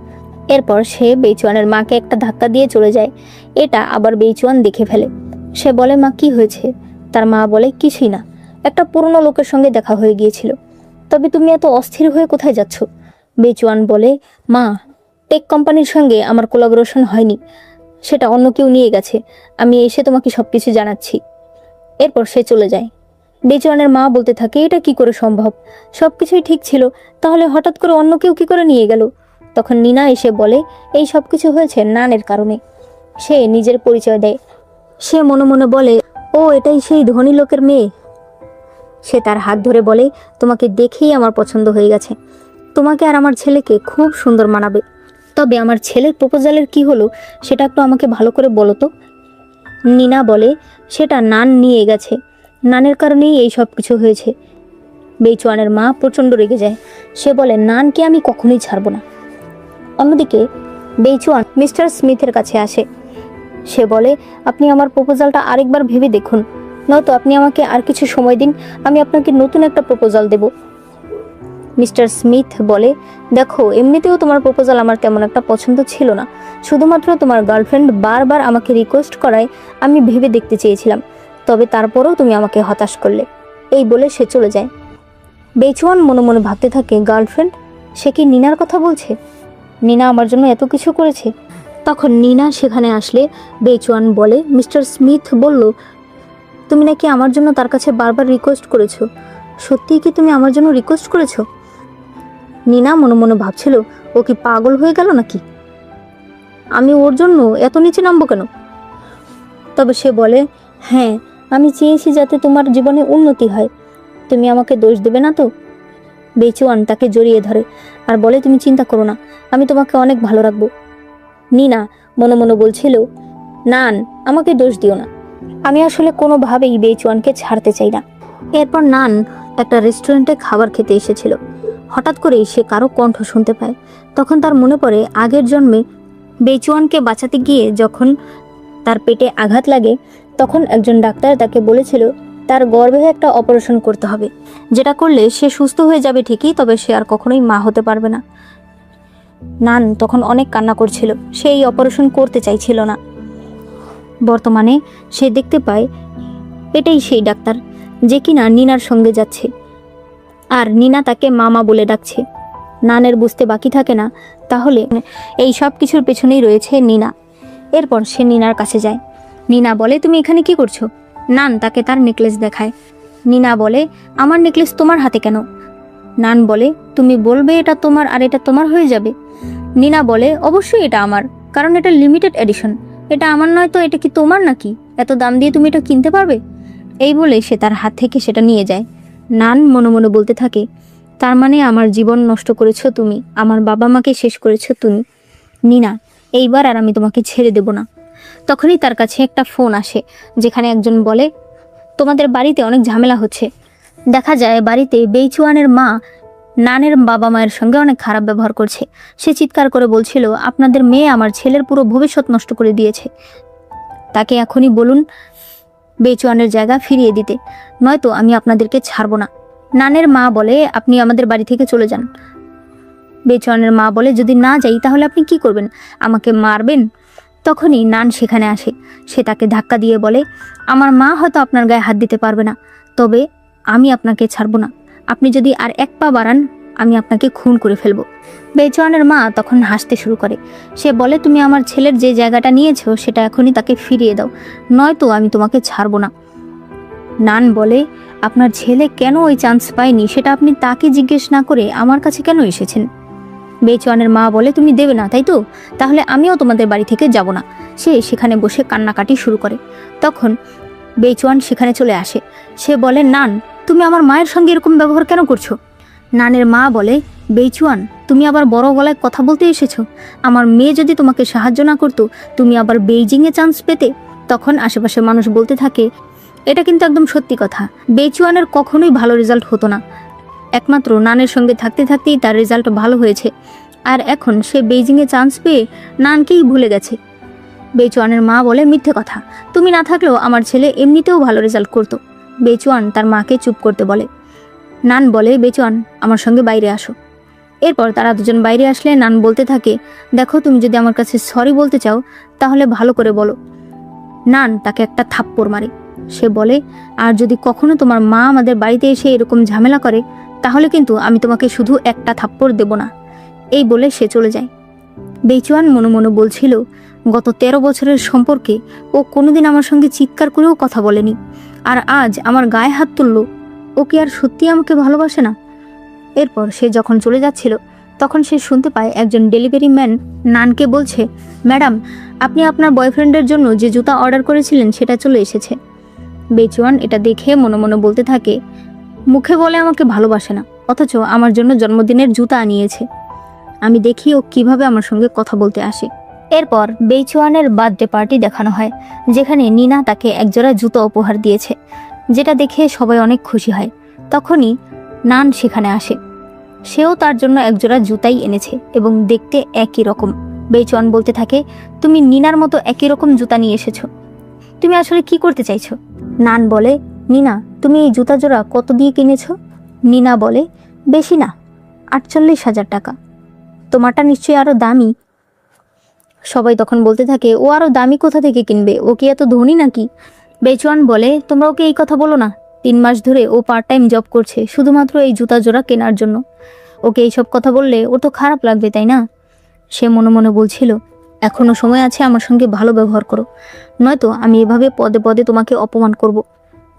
এরপর সে বেচওয়ানের মাকে একটা ধাক্কা দিয়ে চলে যায়। এটা আবার বেচওয়ান দেখে ফেলে। সে বলে, মা, কি হয়েছে? তার মা বলে, কিছুই না, একটা পুরনো লোকের সঙ্গে দেখা হয়ে গিয়েছিল। তবে তুমি এত অস্থির হয়ে কোথায় যাচ্ছ? বেচওয়ান বলে, মা, টেক কোম্পানির সঙ্গে আমার কোলাবোরেশন হয়নি, সেটা অন্য কেউ নিয়ে গেছে, আমি এসে তোমাকে সবকিছু জানাচ্ছি। এরপর সে চলে যায়। বেচওয়ানের মা বলতে থাকে, এটা কি করে সম্ভব? সবকিছুই ঠিক ছিল, তাহলে হঠাৎ করে অন্য কেউ কি করে নিয়ে গেল? তখন নিনা এসে বলে, এই সবকিছু হয়েছে নানের কারণে। সে নিজের পরিচয় দেয়। সে মনে মনে বলে, ও এটাই সেই ধনী লোকের মেয়ে। সে তার হাত ধরে বলে, তোমাকে দেখেই আমার পছন্দ হয়ে গেছে, তোমাকে আর আমার ছেলেকে খুব সুন্দর মানাবে। তবে আমার ছেলের প্রপোজালের কি হলো সেটা একটু আমাকে ভালো করে বলো তো। নিনা বলে, সেটা নান নিয়ে গেছে, নানের কারণেই এই সব কিছু হয়েছে। বেচওয়ানের মা প্রচণ্ড রেগে যায়। সে বলে, নানকে আমি কখনোই ছাড়বো না। অন্যদিকে বেচওয়ান মিস্টার স্মিথের কাছে আসে। সে বলে, আপনি আমার প্রপোজালটা আরেকবার ভেবে দেখুন, নয়তো আপনি আমাকে আর কিছু সময় দিন, আমি আপনাকে নতুন একটা প্রপোজাল দেব। মিস্টার স্মিথ বলে, দেখো, এমনিতেও তোমার প্রপোজাল আমার তেমন একটা পছন্দ ছিল না, শুধুমাত্র তোমার গার্লফ্রেন্ড বারবার আমাকে রিকোয়েস্ট করায় আমি ভেবে দেখতে চেয়েছিলাম, তবে তারপরেও তুমি আমাকে হতাশ করলে। এই বলে সে চলে যায়। বেচুয়ান মনে মনে ভাবতে থাকে, গার্লফ্রেন্ড? সে কি নিনার কথা বলছে? নিনা আমার জন্য এত কিছু করেছে। তখন নিনা সেখানে আসলে বেচুয়ান বলে, মিস্টার স্মিথ বলল, তুমি নাকি আমার জন্য তার কাছে বারবার রিকোয়েস্ট করেছো। সত্যিই কি তুমি আমার জন্য রিকোয়েস্ট করেছো? নিনা মনে মনে ভাবছিল, ও কি পাগল হয়ে গেল নাকি? আমি ওর জন্য এত নিচে নামবো কেন? তবে সে বলে, হ্যাঁ, আমি চেয়েছি যাতে তোমার জীবনে উন্নতি হয়। তুমি আমাকে দোষ দেবে না তো? বেচুয়ান তাকে জড়িয়ে ধরে আর বলে, তুমি চিন্তা করো না, আমি তোমাকে অনেক ভালো রাখবো। নিনা মনে মনে বলছিল, নান, আমাকে দোষ দিও না, আমি আসলে কোনোভাবেই বেচুয়ানকে ছাড়তে চাই না। এরপর নান একটা রেস্টুরেন্টে খাবার খেতে এসেছিল। হঠাৎ করেই সে কারো কণ্ঠ শুনতে পায়। তখন তার মনে পড়ে আগের জন্মে বেচুয়ানকে বাঁচাতে গিয়ে যখন তার পেটে আঘাত লাগে, তখন একজন ডাক্তার তাকে বলেছিল তার গর্ভে একটা অপারেশন করতে হবে, যেটা করলে সে সুস্থ হয়ে যাবে ঠিকই, তবে সে আর কখনোই মা হতে পারবে না। নান তখন অনেক কান্না করছিল, সে এই অপারেশন করতে চাইছিল না। বর্তমানে সে দেখতে পায় এটাই সেই ডাক্তার যে কিনা নিনার সঙ্গে যাচ্ছে, আর নিনা তাকে মামা বলে ডাকছে। নানের বুঝতে বাকি থাকে না তাহলে এই সব কিছুর পেছনেই রয়েছে নিনা। এরপর সে নিনার কাছে যায়। নিনা বলে, তুমি এখানে কি করছো? নান তাকে তার নেকলেস দেখায়। নিনা বলে, আমার নেকলেস তোমার হাতে কেন? নান বলে, তুমি বলবে এটা তোমার আর এটা তোমার হয়ে যাবে। নিনা বলে, অবশ্যই এটা আমার, কারণ এটা লিমিটেড এডিশন। এটা আমার নয় তো এটা কি তোমার নাকি? এত দাম দিয়ে তুমি এটা কিনতে পারবে? এই বলে সে তার হাত থেকে সেটা নিয়ে যায়। নান মনে মনে বলতে থাকে, তার মানে আমার জীবন নষ্ট করেছো তুমি, আমার বাবা মাকে শেষ করেছো তুমি। নিনা, এইবার আর আমি তোমাকে ছেড়ে দেব না। তখনই তার কাছে একটা ফোন আসে, যেখানে একজন বলে, তোমাদের বাড়িতে অনেক ঝামেলা হচ্ছে। দেখা যায় বাড়িতে বেইচুয়ানের মা নানের বাবা মায়ের সঙ্গে অনেক খারাপ ব্যবহার করছে। সে চিৎকার করে বলছিল, আপনাদের মেয়ে আমার ছেলের পুরো ভবিষ্যৎ নষ্ট করে দিয়েছে, তাকে এখনই বলুন বেইচুয়ানের জায়গা ফিরিয়ে দিতে, নয়তো আমি আপনাদেরকে ছাড়বো না। নানের মা বলে, আপনি আমাদের বাড়ি থেকে চলে যান। বেইচুয়ানের মা বলে, যদি না যাই তাহলে আপনি কি করবেন? আমাকে মারবেন? তখনই নান সেখানে আসে। সে তাকে ধাক্কা দিয়ে বলে, আমার মা হয়তো আপনার গায়ে হাত দিতে পারবে না, তবে আমি আপনাকে ছাড়বো না। আপনি যদি আর এক পা বাড়ান আমি আপনাকে খুন করে ফেলবো। বেইচুয়ানের মা তখন হাসতে শুরু করে। সে বলে, তুমি আমার ছেলের যে জায়গাটা নিয়েছো সেটা এখনই তাকে ফিরিয়ে দাও, নয়তো আমি তোমাকে ছাড়বো না। নান বলে, আপনার ছেলে কেন ওই চান্স পায়নি সেটা আপনি তাকে জিজ্ঞেস না করে আমার কাছে কেন এসেছেন? বেইচুয়ানের মা বলে, তুমি দেবে না তাই তো? তাহলে আমিও তোমাদের বাড়ি থেকে যাব না। সে সেখানে বসে কান্নাকাটি শুরু করে। তখন বেইচুয়ান সেখানে চলে আসে। সে বলে, নান, তুমি আমার মায়ের সঙ্গে এরকম ব্যবহার কেন করছো? নানের মা বলে, বেইচুয়ান, তুমি আবার বড় গলায় কথা বলতে এসেছো? আমার মেয়ে যদি তোমাকে সাহায্য না করতো তুমি আবার বেইজিংয়ে চান্স পেতে। তখন আশেপাশের মানুষ বলতে থাকে, এটা কিন্তু একদম সত্যি কথা, বেইচুয়ানের কখনোই ভালো রেজাল্ট হতো না, একমাত্র নানের সঙ্গে থাকতে থাকতেই তার রেজাল্ট ভালো হয়েছে, আর এখন সে বেইজিংয়ে চান্স পেয়ে নানকেই ভুলে গেছে। বেইচুয়ানের মা বলে, মিথ্যে কথা, তুমি না থাকলেও আমার ছেলে এমনিতেও ভালো রেজাল্ট করতো। বেইচুয়ান তার মাকে চুপ করতে বলে। নান বলে, বেইচুয়ান, আমার সঙ্গে বাইরে আসো। এরপর তারা দুজন বাইরে আসলে নান বলতে থাকে, দেখো, তুমি যদি আমার কাছে সরি বলতে চাও তাহলে ভালো করে বলো। নান তাকে একটা থাপ্পড় মারে। সে বলে, আর যদি কখনো তোমার মা আমাদের বাড়িতে এসে এরকম ঝামেলা করে তাহলে কিন্তু আমি তোমাকে শুধু একটা থাপ্পড় দেব না। এই বলে সে চলে যায়। বেইচুয়ান মনে মনে বলছিল, গত 13 বছরের সম্পর্কে ও কোনোদিন আমার সঙ্গে চিৎকার করেও কথা বলেনি, আর আজ আমার গায়ে হাত তুলল। ও কি আর সত্যি আমাকে ভালোবাসে না? এরপর সে যখন চলে যাচ্ছিল তখন সে শুনতে পায় একজন ডেলিভারি ম্যান নানকে বলছে, ম্যাডাম, আপনি আপনার বয়ফ্রেন্ডের জন্য যে জুতা অর্ডার করেছিলেন সেটা চলে এসেছে। বেইচুয়ান এটা দেখে মনে মনে বলতে থাকে, মুখে বলে আমাকে ভালোবাসে না, অথচ আমার জন্য জন্মদিনের জুতা আনিয়েছে। আমি দেখি ও কিভাবে আমার সঙ্গে কথা বলতে আসে। এরপর বেইচুয়ানের বার্থডে পার্টি দেখানো হয়, যেখানে নিনা তাকে একজোড়া জুতো উপহার দিয়েছে, যেটা দেখে সবাই অনেক খুশি হয়। তখনই নান সেখানে আসে। সেও তার জন্য একজোড়া জুতাই এনেছে এবং দেখতে একই রকম। বেইচুয়ান বলতে থাকে, তুমি নিনার মতো একই রকম জুতা নিয়ে এসেছো, তুমি আসলে কি করতে চাইছো? নান বলে, নিনা তুমি এই জুতা জোড়া কত দিয়ে কিনেছ? নিনা বলে, বেশি না, 48,000 টাকা। তোমারটা নিশ্চয়ই আরও দামি। সবাই তখন বলতে থাকে, ও আরও দামি কোথা থেকে কিনবে, ও কি এত ধনী নাকি? বেচুয়ান বলে, তোমরা ওকে এই কথা বলো না। 3 মাস ধরে ও পার্ট টাইম জব করছে শুধুমাত্র এই জুতা জোড়া কেনার জন্য। ওকে এইসব কথা বললে ওর তো খারাপ লাগবে, তাই না? সে মনে মনে বলছিল, এখনও সময় আছে, আমার সঙ্গে ভালো ব্যবহার করো, নয়তো আমি এভাবে পদে পদে তোমাকে অপমান করব।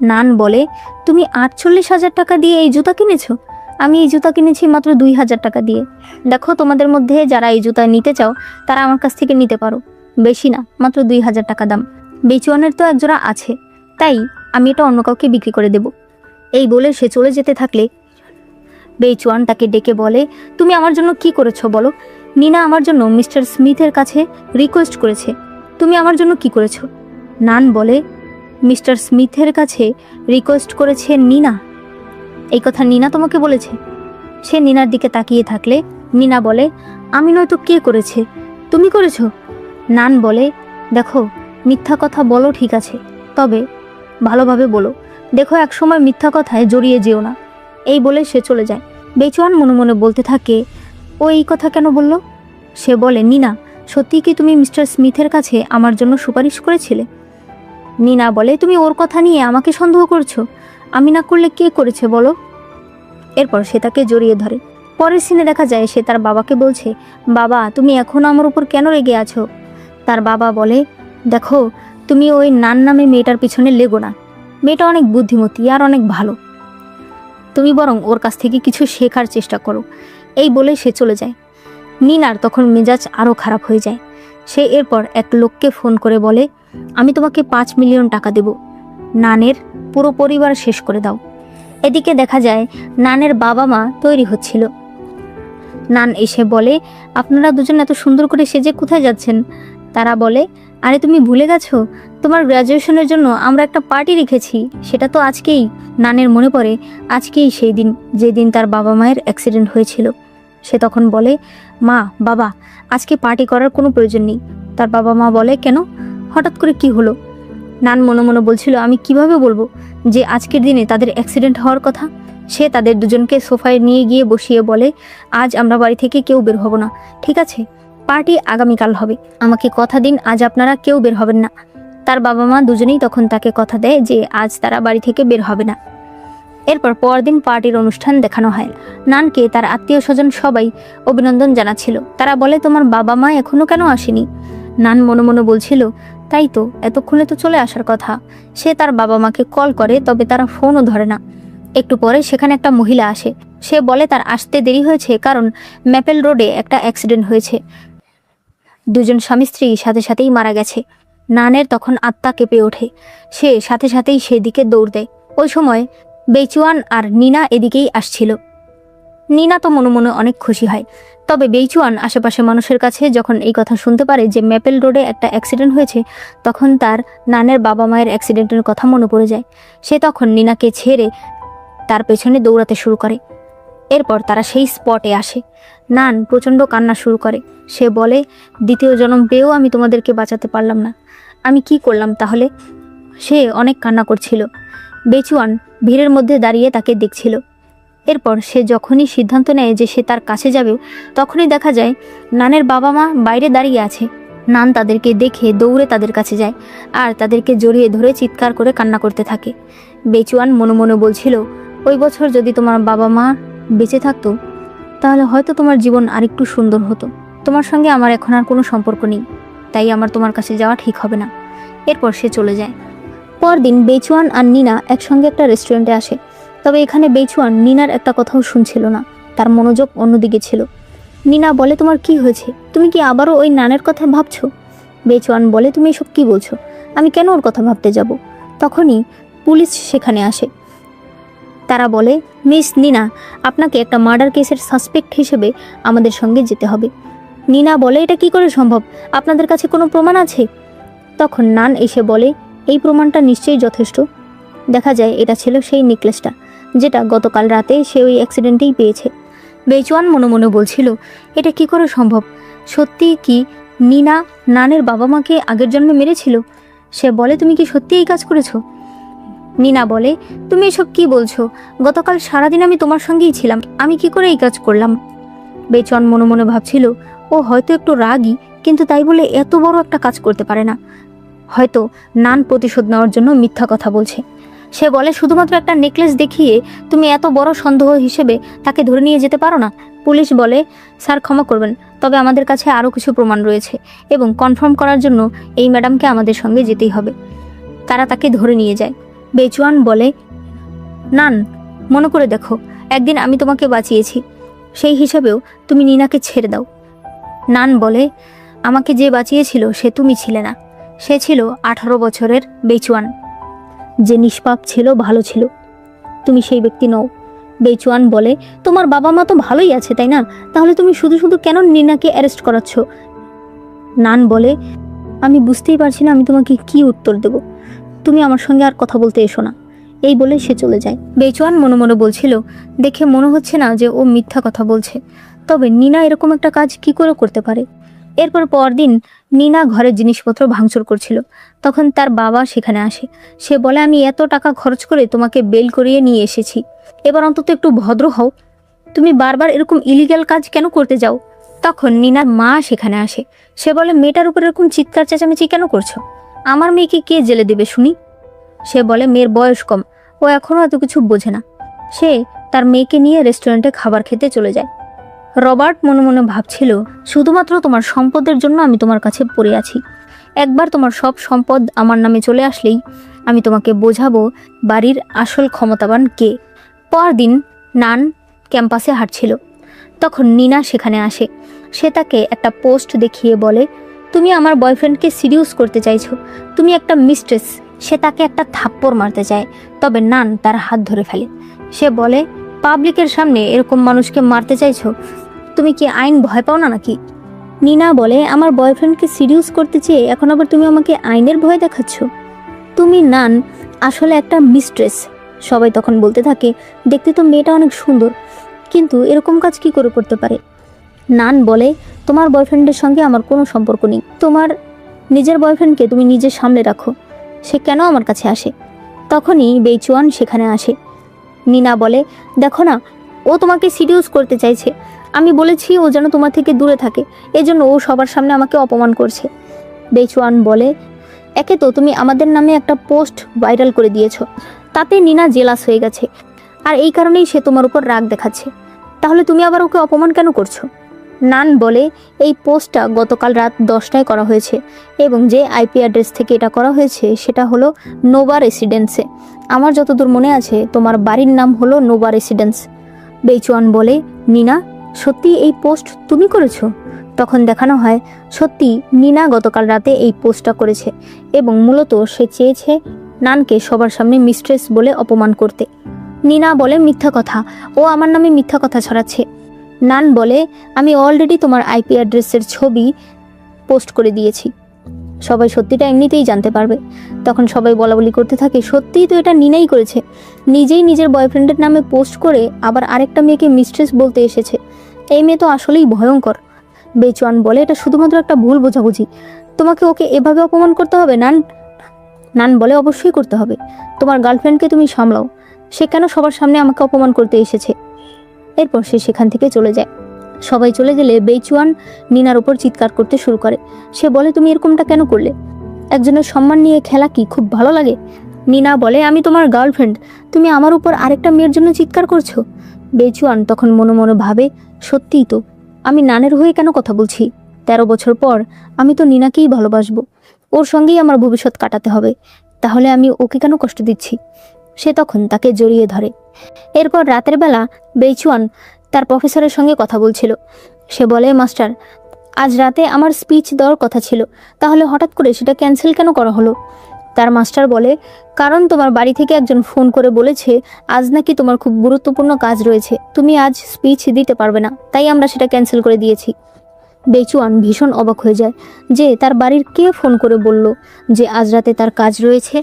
নান বলে, তুমি 48,000 টাকা দিয়ে এই জুতা কিনেছ? আমি এই জুতা কিনেছি মাত্র 2,000 টাকা দিয়ে। দেখো, তোমাদের মধ্যে যারা এই জুতা নিতে চাও তারা আমার কাছ থেকে নিতে পারো, বেশি না, মাত্র 2,000 টাকা দাম। বেচুয়ানের তো একজোড়া আছে, তাই আমি এটা অন্য কাউকে বিক্রি করে দেব। এই বলে সে চলে যেতে থাকলে বেচুয়ান তাকে ডেকে বলে, তুমি আমার জন্য কি করেছো বলো? নিনা আমার জন্য মিস্টার স্মিথের কাছে রিকোয়েস্ট করেছে, তুমি আমার জন্য কি করেছো? নান বলে, মিস্টার স্মিথের কাছে রিকোয়েস্ট করেছে নিনা? এই কথা নিনা তোমাকে বলেছে? সে নিনার দিকে তাকিয়ে থাকলে নিনা বলে, আমি নয়তো কে করেছে? তুমি করেছো? নান বলে, দেখো, মিথ্যা কথা বলো ঠিক আছে, তবে ভালোভাবে বলো। দেখো, এক সময় মিথ্যা কথায় জড়িয়ে যেও না। এই বলে সে চলে যায়। বেচুয়ান মনে মনে বলতে থাকে, ও এই কথা কেন বলল? সে বলে, নিনা, সত্যি কি তুমি মিস্টার স্মিথের কাছে আমার জন্য সুপারিশ করেছিলে? নিনা বলে, তুমি ওর কথা নিয়ে আমাকে সন্দেহ করছো? আমি না করলে কে করেছে বলো? এরপর সে তাকে জড়িয়ে ধরে। পরের সিনে দেখা যায় সে তার বাবাকে বলছে, বাবা, তুমি এখনও আমার উপর কেন রেগে আছো? তার বাবা বলে, দেখো, তুমি ওই নান নামে মেয়েটার পিছনে লেগো না। মেয়েটা অনেক বুদ্ধিমতী আর অনেক ভালো, তুমি বরং ওর কাছ থেকে কিছু শেখার চেষ্টা করো। এই বলে সে চলে যায়। নিনার তখন মেজাজ আরও খারাপ হয়ে যায়। সে এরপর এক লোককে ফোন করে বলে, আমি তোমাকে 5 মিলিয়ন টাকা দেব, নানের পুরো পরিবার শেষ করে দাও। এদিকে দেখা যায় নানের বাবা মা তৈরি হচ্ছিল। নান এসে বলে, আপনারা দুজন এত সুন্দর করে সেজে কোথায় যাচ্ছেন? তারা বলে, আরে তুমি ভুলে গেছো, তোমার গ্র্যাজুয়েশনের জন্য আমরা একটা পার্টি রেখেছি, সেটা তো আজকেই। নানের মনে পড়ে আজকেই সেই দিন, যেদিন তার বাবা মায়ের অ্যাক্সিডেন্ট হয়েছিল। সে তখন বলে, মা, বাবা, আজকে পার্টি করার কোনো প্রয়োজন নেই। তার বাবা মা বলে, কেন, হঠাৎ করে কি হলো? নান মনে মনে বলছিল, আমি কিভাবে বলবো যে আজকের দিনে তাদের অ্যাক্সিডেন্ট হওয়ার কথা? সে তাদের দুজনকে সোফায় নিয়ে গিয়ে বসিয়ে বলে, আজ আমরা বাড়ি থেকে কেউ বের হব না, ঠিক আছে? পার্টি আগামীকাল হবে, আমাকে কথা দিন আজ আপনারা কেউ বের হবেন না। তার বাবা মা দুজনেই তখন তাকে কথা দেয় যে আজ তারা বাড়ি থেকে বের হবে না। এরপর পরদিন পার্টির অনুষ্ঠান দেখানো হয়। নানকে তার আত্মীয় স্বজন সবাই অভিনন্দন জানাচ্ছিল। তারা বলে, তোমার বাবা মা এখনো কেন আসেনি? নান মনে মনে বলছিল, তাই তো, এতক্ষণে তো চলে আসার কথা। সে তার বাবা মাকে কল করে, তবে তারা ফোনও ধরে না। একটু পরে সেখানে একটা মহিলা আসে। সে বলে তার আসতে দেরি হয়েছে কারণ ম্যাপেল রোডে একটা অ্যাক্সিডেন্ট হয়েছে, দুজন স্বামী স্ত্রী সাথে সাথেই মারা গেছে। নানের তখন আত্মা কেঁপে ওঠে। সে সাথে সাথেই সেদিকে দৌড় দেয়। ওই সময় বেচুয়ান আর নিনা এদিকেই আসছিল। নিনা তো মনে মনে অনেক খুশি হয়, তবে বেচুয়ান আশেপাশে মানুষের কাছে যখন এই কথা শুনতে পারে যে ম্যাপেল রোডে একটা অ্যাক্সিডেন্ট হয়েছে, তখন তার নানের বাবা মায়ের অ্যাক্সিডেন্টের কথা মনে পড়ে যায়। সে তখন নিনাকে ছেড়ে তার পেছনে দৌড়াতে শুরু করে। এরপর তারা সেই স্পটে আসে। নান প্রচণ্ড কান্না শুরু করে। সে বলে, দ্বিতীয় জন্ম পেয়েও আমি তোমাদেরকে বাঁচাতে পারলাম না, আমি কি করলাম তাহলে? সে অনেক কান্না করছিল। বেচুয়ান ভিড়ের মধ্যে দাঁড়িয়ে তাকে দেখছিল। এরপর সে যখনই সিদ্ধান্ত নেয় যে সে তার কাছে যাবে, তখনই দেখা যায় নানের বাবা মা বাইরে দাঁড়িয়ে আছে। নান তাদেরকে দেখে দৌড়ে তাদের কাছে যায় আর তাদেরকে জড়িয়ে ধরে চিৎকার করে কান্না করতে থাকে। বেচুয়ান মনে মনে বলছিল, ওই বছর যদি তোমার বাবা মা বেঁচে থাকতো তাহলে হয়তো তোমার জীবন আরেকটু সুন্দর হতো। তোমার সঙ্গে আমার এখন আর কোনো সম্পর্ক নেই, তাই আমার তোমার কাছে যাওয়া ঠিক হবে না। এরপর সে চলে যায়। পরদিন বেচুয়ান আর নিনা একসঙ্গে একটা রেস্টুরেন্টে আসে। তবে এখানে বেচুয়ান নিনার একটা কথাও শুনছিল না, তার মনোযোগ অন্যদিকে ছিল। নিনা বলে, তোমার কি হয়েছে? তুমি কি আবারও ওই নানের কথা ভাবছো? বেচুয়ান বলে, তুমি এসব কি বলছো? আমি কেন ওর কথা ভাবতে যাব? তখনই পুলিশ সেখানে আসে। তারা বলে, মিস নিনা, আপনাকে একটা মার্ডার কেসের সাসপেক্ট হিসেবে আমাদের সঙ্গে যেতে হবে। নিনা বলে, এটা কি করে সম্ভব? আপনাদের কাছে কোনো প্রমাণ আছে? তখন নান এসে বলে, এই প্রমাণটা নিশ্চয়ই যথেষ্ট। দেখা যায় এটা ছিল সেই নেকলেসটা, যেটা গতকাল রাতে সে ওই অ্যাক্সিডেন্টেই পেয়েছে। বেচুয়ান মনে মনে বলছিল, এটা কি করে সম্ভব? সত্যি কি নিনা নানের বাবা মাকে আগের জন্মে মেরেছিল? সে বলে, তুমি কি সত্যি এই কাজ করেছো? নীনা বলে, তুমি এসব কি বলছো? গতকাল সারাদিন আমি তোমার সঙ্গেই ছিলাম, আমি কি করে এই কাজ করলাম? বেচন মনে মনে ভাবছিল, ও হয়তো একটু রাগী, কিন্তু তাই বলে এত বড় একটা কাজ করতে পারে না। হয়তো নান প্রতিশোধ নেওয়ার জন্য মিথ্যা কথা বলছে। সে বলে, শুধুমাত্র একটা নেকলেস দেখিয়ে তুমি এত বড় সন্দেহ হিসেবে তাকে ধরে নিয়ে যেতে পারো না? পুলিশ বলে, স্যার ক্ষমা করবেন, তবে আমাদের কাছে আরও কিছু প্রমাণ রয়েছে এবং কনফার্ম করার জন্য এই ম্যাডামকে আমাদের সঙ্গে যেতেই হবে। তারা তাকে ধরে নিয়ে যায়। বেচুয়ান বলে, নান, মনে করে দেখো, একদিন আমি তোমাকে বাঁচিয়েছি, সেই হিসাবেও তুমি নীনাকে ছেড়ে দাও। নান বলে, আমাকে যে বাঁচিয়েছিল সে তুমি ছিলে না, সে ছিল 18 বছরের বেচুয়ান, যে নিষ্পাপ ছিল, ভালো ছিল। তুমি সেই ব্যক্তি নও। বেচুয়ান বলে, তোমার বাবা মা তো ভালোই আছে, তাই না? তাহলে তুমি শুধু শুধু কেন নীনাকে অ্যারেস্ট করাচ্ছ? নান বলে, আমি বুঝতেই পারছি না আমি তোমাকে কি উত্তর দেব, তুমি আমার সঙ্গে আর কথা বলতে এসো না। এই বলে সে চলে যায়। বেচুয়ান মনে মনে বলছিল, দেখে মনে হচ্ছে না যে ও মিথ্যা কথা বলছে, তবে নীনা এরকম একটা কাজ কি করে করতে পারে? এরপর পরদিন নীনা ঘরের জিনিসপত্র ভাঙচুর করছিল, তখন তার বাবা সেখানে আসে। সে বলে, আমি এত টাকা খরচ করে তোমাকে বেল করিয়ে নিয়ে এসেছি, এবার অন্তত একটু ভদ্র হও, তুমি বারবার এরকম ইলিগ্যাল কাজ কেন করতে যাও? তখন নীনার মা সেখানে আসে। সে বলে, মেয়েটার উপর এরকম চিৎকার চেঁচামেচি কেন করছো? আমার মেয়েকে কে জেলে দেবে শুনি? সে বলে, মেয়ের বয়স কম, ও এখনও এত কিছু বোঝে না। সে তার মেয়েকে নিয়ে রেস্টুরেন্টে খাবার খেতে চলে যায়। রবার্ট মনে মনে ভাবছিল, শুধুমাত্র তোমার সম্পদের জন্য আমি তোমার কাছে পড়ে আছি। একবার তোমার সব সম্পদ আমার নামে চলে আসলেই আমি তোমাকে বোঝাবো বাড়ির আসল ক্ষমতাবান কে। পরদিন নান ক্যাম্পাসে হাঁটছিল, তখন নীনা সেখানে আসে। সে তাকে একটা পোস্ট দেখিয়ে বলে, তুমি আমার বয়ফ্রেন্ডকে সিডিউস করতে চাইছো, তুমি একটা মিস্ট্রেস। সে তাকে একটা থাপ্পড় মারতে চায়, তবে নান তার হাত ধরে ফেলে। সে বলে, পাবলিকের সামনে এরকম মানুষকে মারতে চাইছো? তুমি কি আইন ভয় পাও না নাকি? নীনা বলে, আমার বয়ফ্রেন্ডকে সিডিউস করতে চেয়ে এখন আবার তুমি আমাকে আইনের ভয় দেখাচ্ছ? তুমি নান আসলে একটা মিস্ট্রেস। সবাই তখন বলতে থাকে, দেখতে তো মেয়েটা অনেক সুন্দর, কিন্তু এরকম কাজ কি করে করতে পারে? নান বলে, তোমার বয়ফ্রেন্ডের সঙ্গে আমার কোনো সম্পর্ক নেই, তোমার নিজের বয়ফ্রেন্ডকে তুমি নিজে সামলে রাখো, সে কেন আমার কাছে আসে? তখনই বেচুয়ান সেখানে আসে। নীনা বলে, দেখো না, ও তোমাকে সিডিউস করতে চাইছে, আমি বলেছি ও যেন তোমার থেকে দূরে থাকে, এজন্য ও সবার সামনে আমাকে অপমান করছে। বেচুয়ান বলে, একে তো তুমি আমাদের নামে একটা পোস্ট ভাইরাল করে দিয়েছ, তাতে নীনা জেলাস হয়ে গেছে, আর এই কারণেই সে তোমার উপর রাগ দেখাচ্ছে, তাহলে তুমি আবার ওকে অপমান কেন করছো? নান বলে, এই পোস্টটা গতকাল রাত 10টায় করা হয়েছে এবং যে আইপি অ্যাড্রেস থেকে এটা করা হয়েছে সেটা হলো নোভা রেসিডেন্সে। আমার যতদূর মনে আছে তোমার বাড়ির নাম হলো নোভা রেসিডেন্স। বেচুয়ান বলে, নীনা, সত্যি এই পোস্ট তুমি করেছো? তখন দেখানো হয় সত্যি নীনা গতকাল রাতে এই পোস্টটা করেছে এবং মূলত সে চেয়েছে নানকে সবার সামনে মিস্ট্রেস বলে অপমান করতে। নীনা বলে, মিথ্যা কথা, ও আমার নামে মিথ্যা কথা ছড়াচ্ছে। নান বলে, আমি অলরেডি তোমার আইপি অ্যাড্রেসের ছবি পোস্ট করে দিয়েছি, সবাই সত্যিটা এমনিতেই জানতে পারবে। তখন সবাই বলাবলি করতে থাকে, সত্যিই তো এটা নীনাই করেছে, নিজেই নিজের বয়ফ্রেন্ডের নামে পোস্ট করে আবার আরেকটা মেয়েকে মিস্ট্রেস বলতে এসেছে, এই মেয়ে তো আসলেই ভয়ঙ্কর। বেচুয়ান বলে, এটা শুধুমাত্র একটা ভুল বোঝাবুঝি, তোমাকে ওকে এভাবে অপমান করতে হবে নান? নান বলে, অবশ্যই করতে হবে, তোমার গার্লফ্রেন্ডকে তুমি সামলাও, সে কেন সবার সামনে আমাকে অপমান করতে এসেছে? এরপর সে সেখান থেকে চলে যায়। সবাই চলে গেলে বেচুয়ান নীনার উপর চিৎকার করতে শুরু করে। সে বলে, তুমি এরকমটা কেন করলে? একজনের সম্মান নিয়ে খেলা কি খুব ভালো লাগে? নীনা বলে, আমি তোমার গার্লফ্রেন্ড, তুমি আমার উপর আরেকটা মেয়ের জন্য চিৎকার করছো? বেচুয়ান তখন মনে মনে ভাবে, সত্যিই তো, আমি নানের হয়ে কেন কথা বলছি? 13 বছর পর আমি তো নীনাকেই ভালোবাসবো, ওর সঙ্গেই আমার ভবিষ্যৎ কাটাতে হবে, তাহলে আমি ওকে কেন কষ্ট দিচ্ছি? সে তখন তাকে জড়িয়ে ধরে। এরপর রাতের বেলা বেচুয়ান তার প্রফেসরের সঙ্গে কথা বলছিল। সে বলে, মাস্টার, আজ রাতে আমার স্পিচ দেওয়ার কথা ছিল, তাহলে হঠাৎ করে সেটা ক্যান্সেল কেন করা হলো? তার মাস্টার বলে, কারণ তোমার বাড়ি থেকে একজন ফোন করে বলেছে আজ নাকি তোমার খুব গুরুত্বপূর্ণ কাজ রয়েছে, তুমি আজ স্পিচ দিতে পারবে না, তাই আমরা সেটা ক্যান্সেল করে দিয়েছি। বেচুয়ান ভীষণ অবাক হয়ে যায় যে তার বাড়ির কে ফোন করে বলল যে আজ রাতে তার কাজ রয়েছে।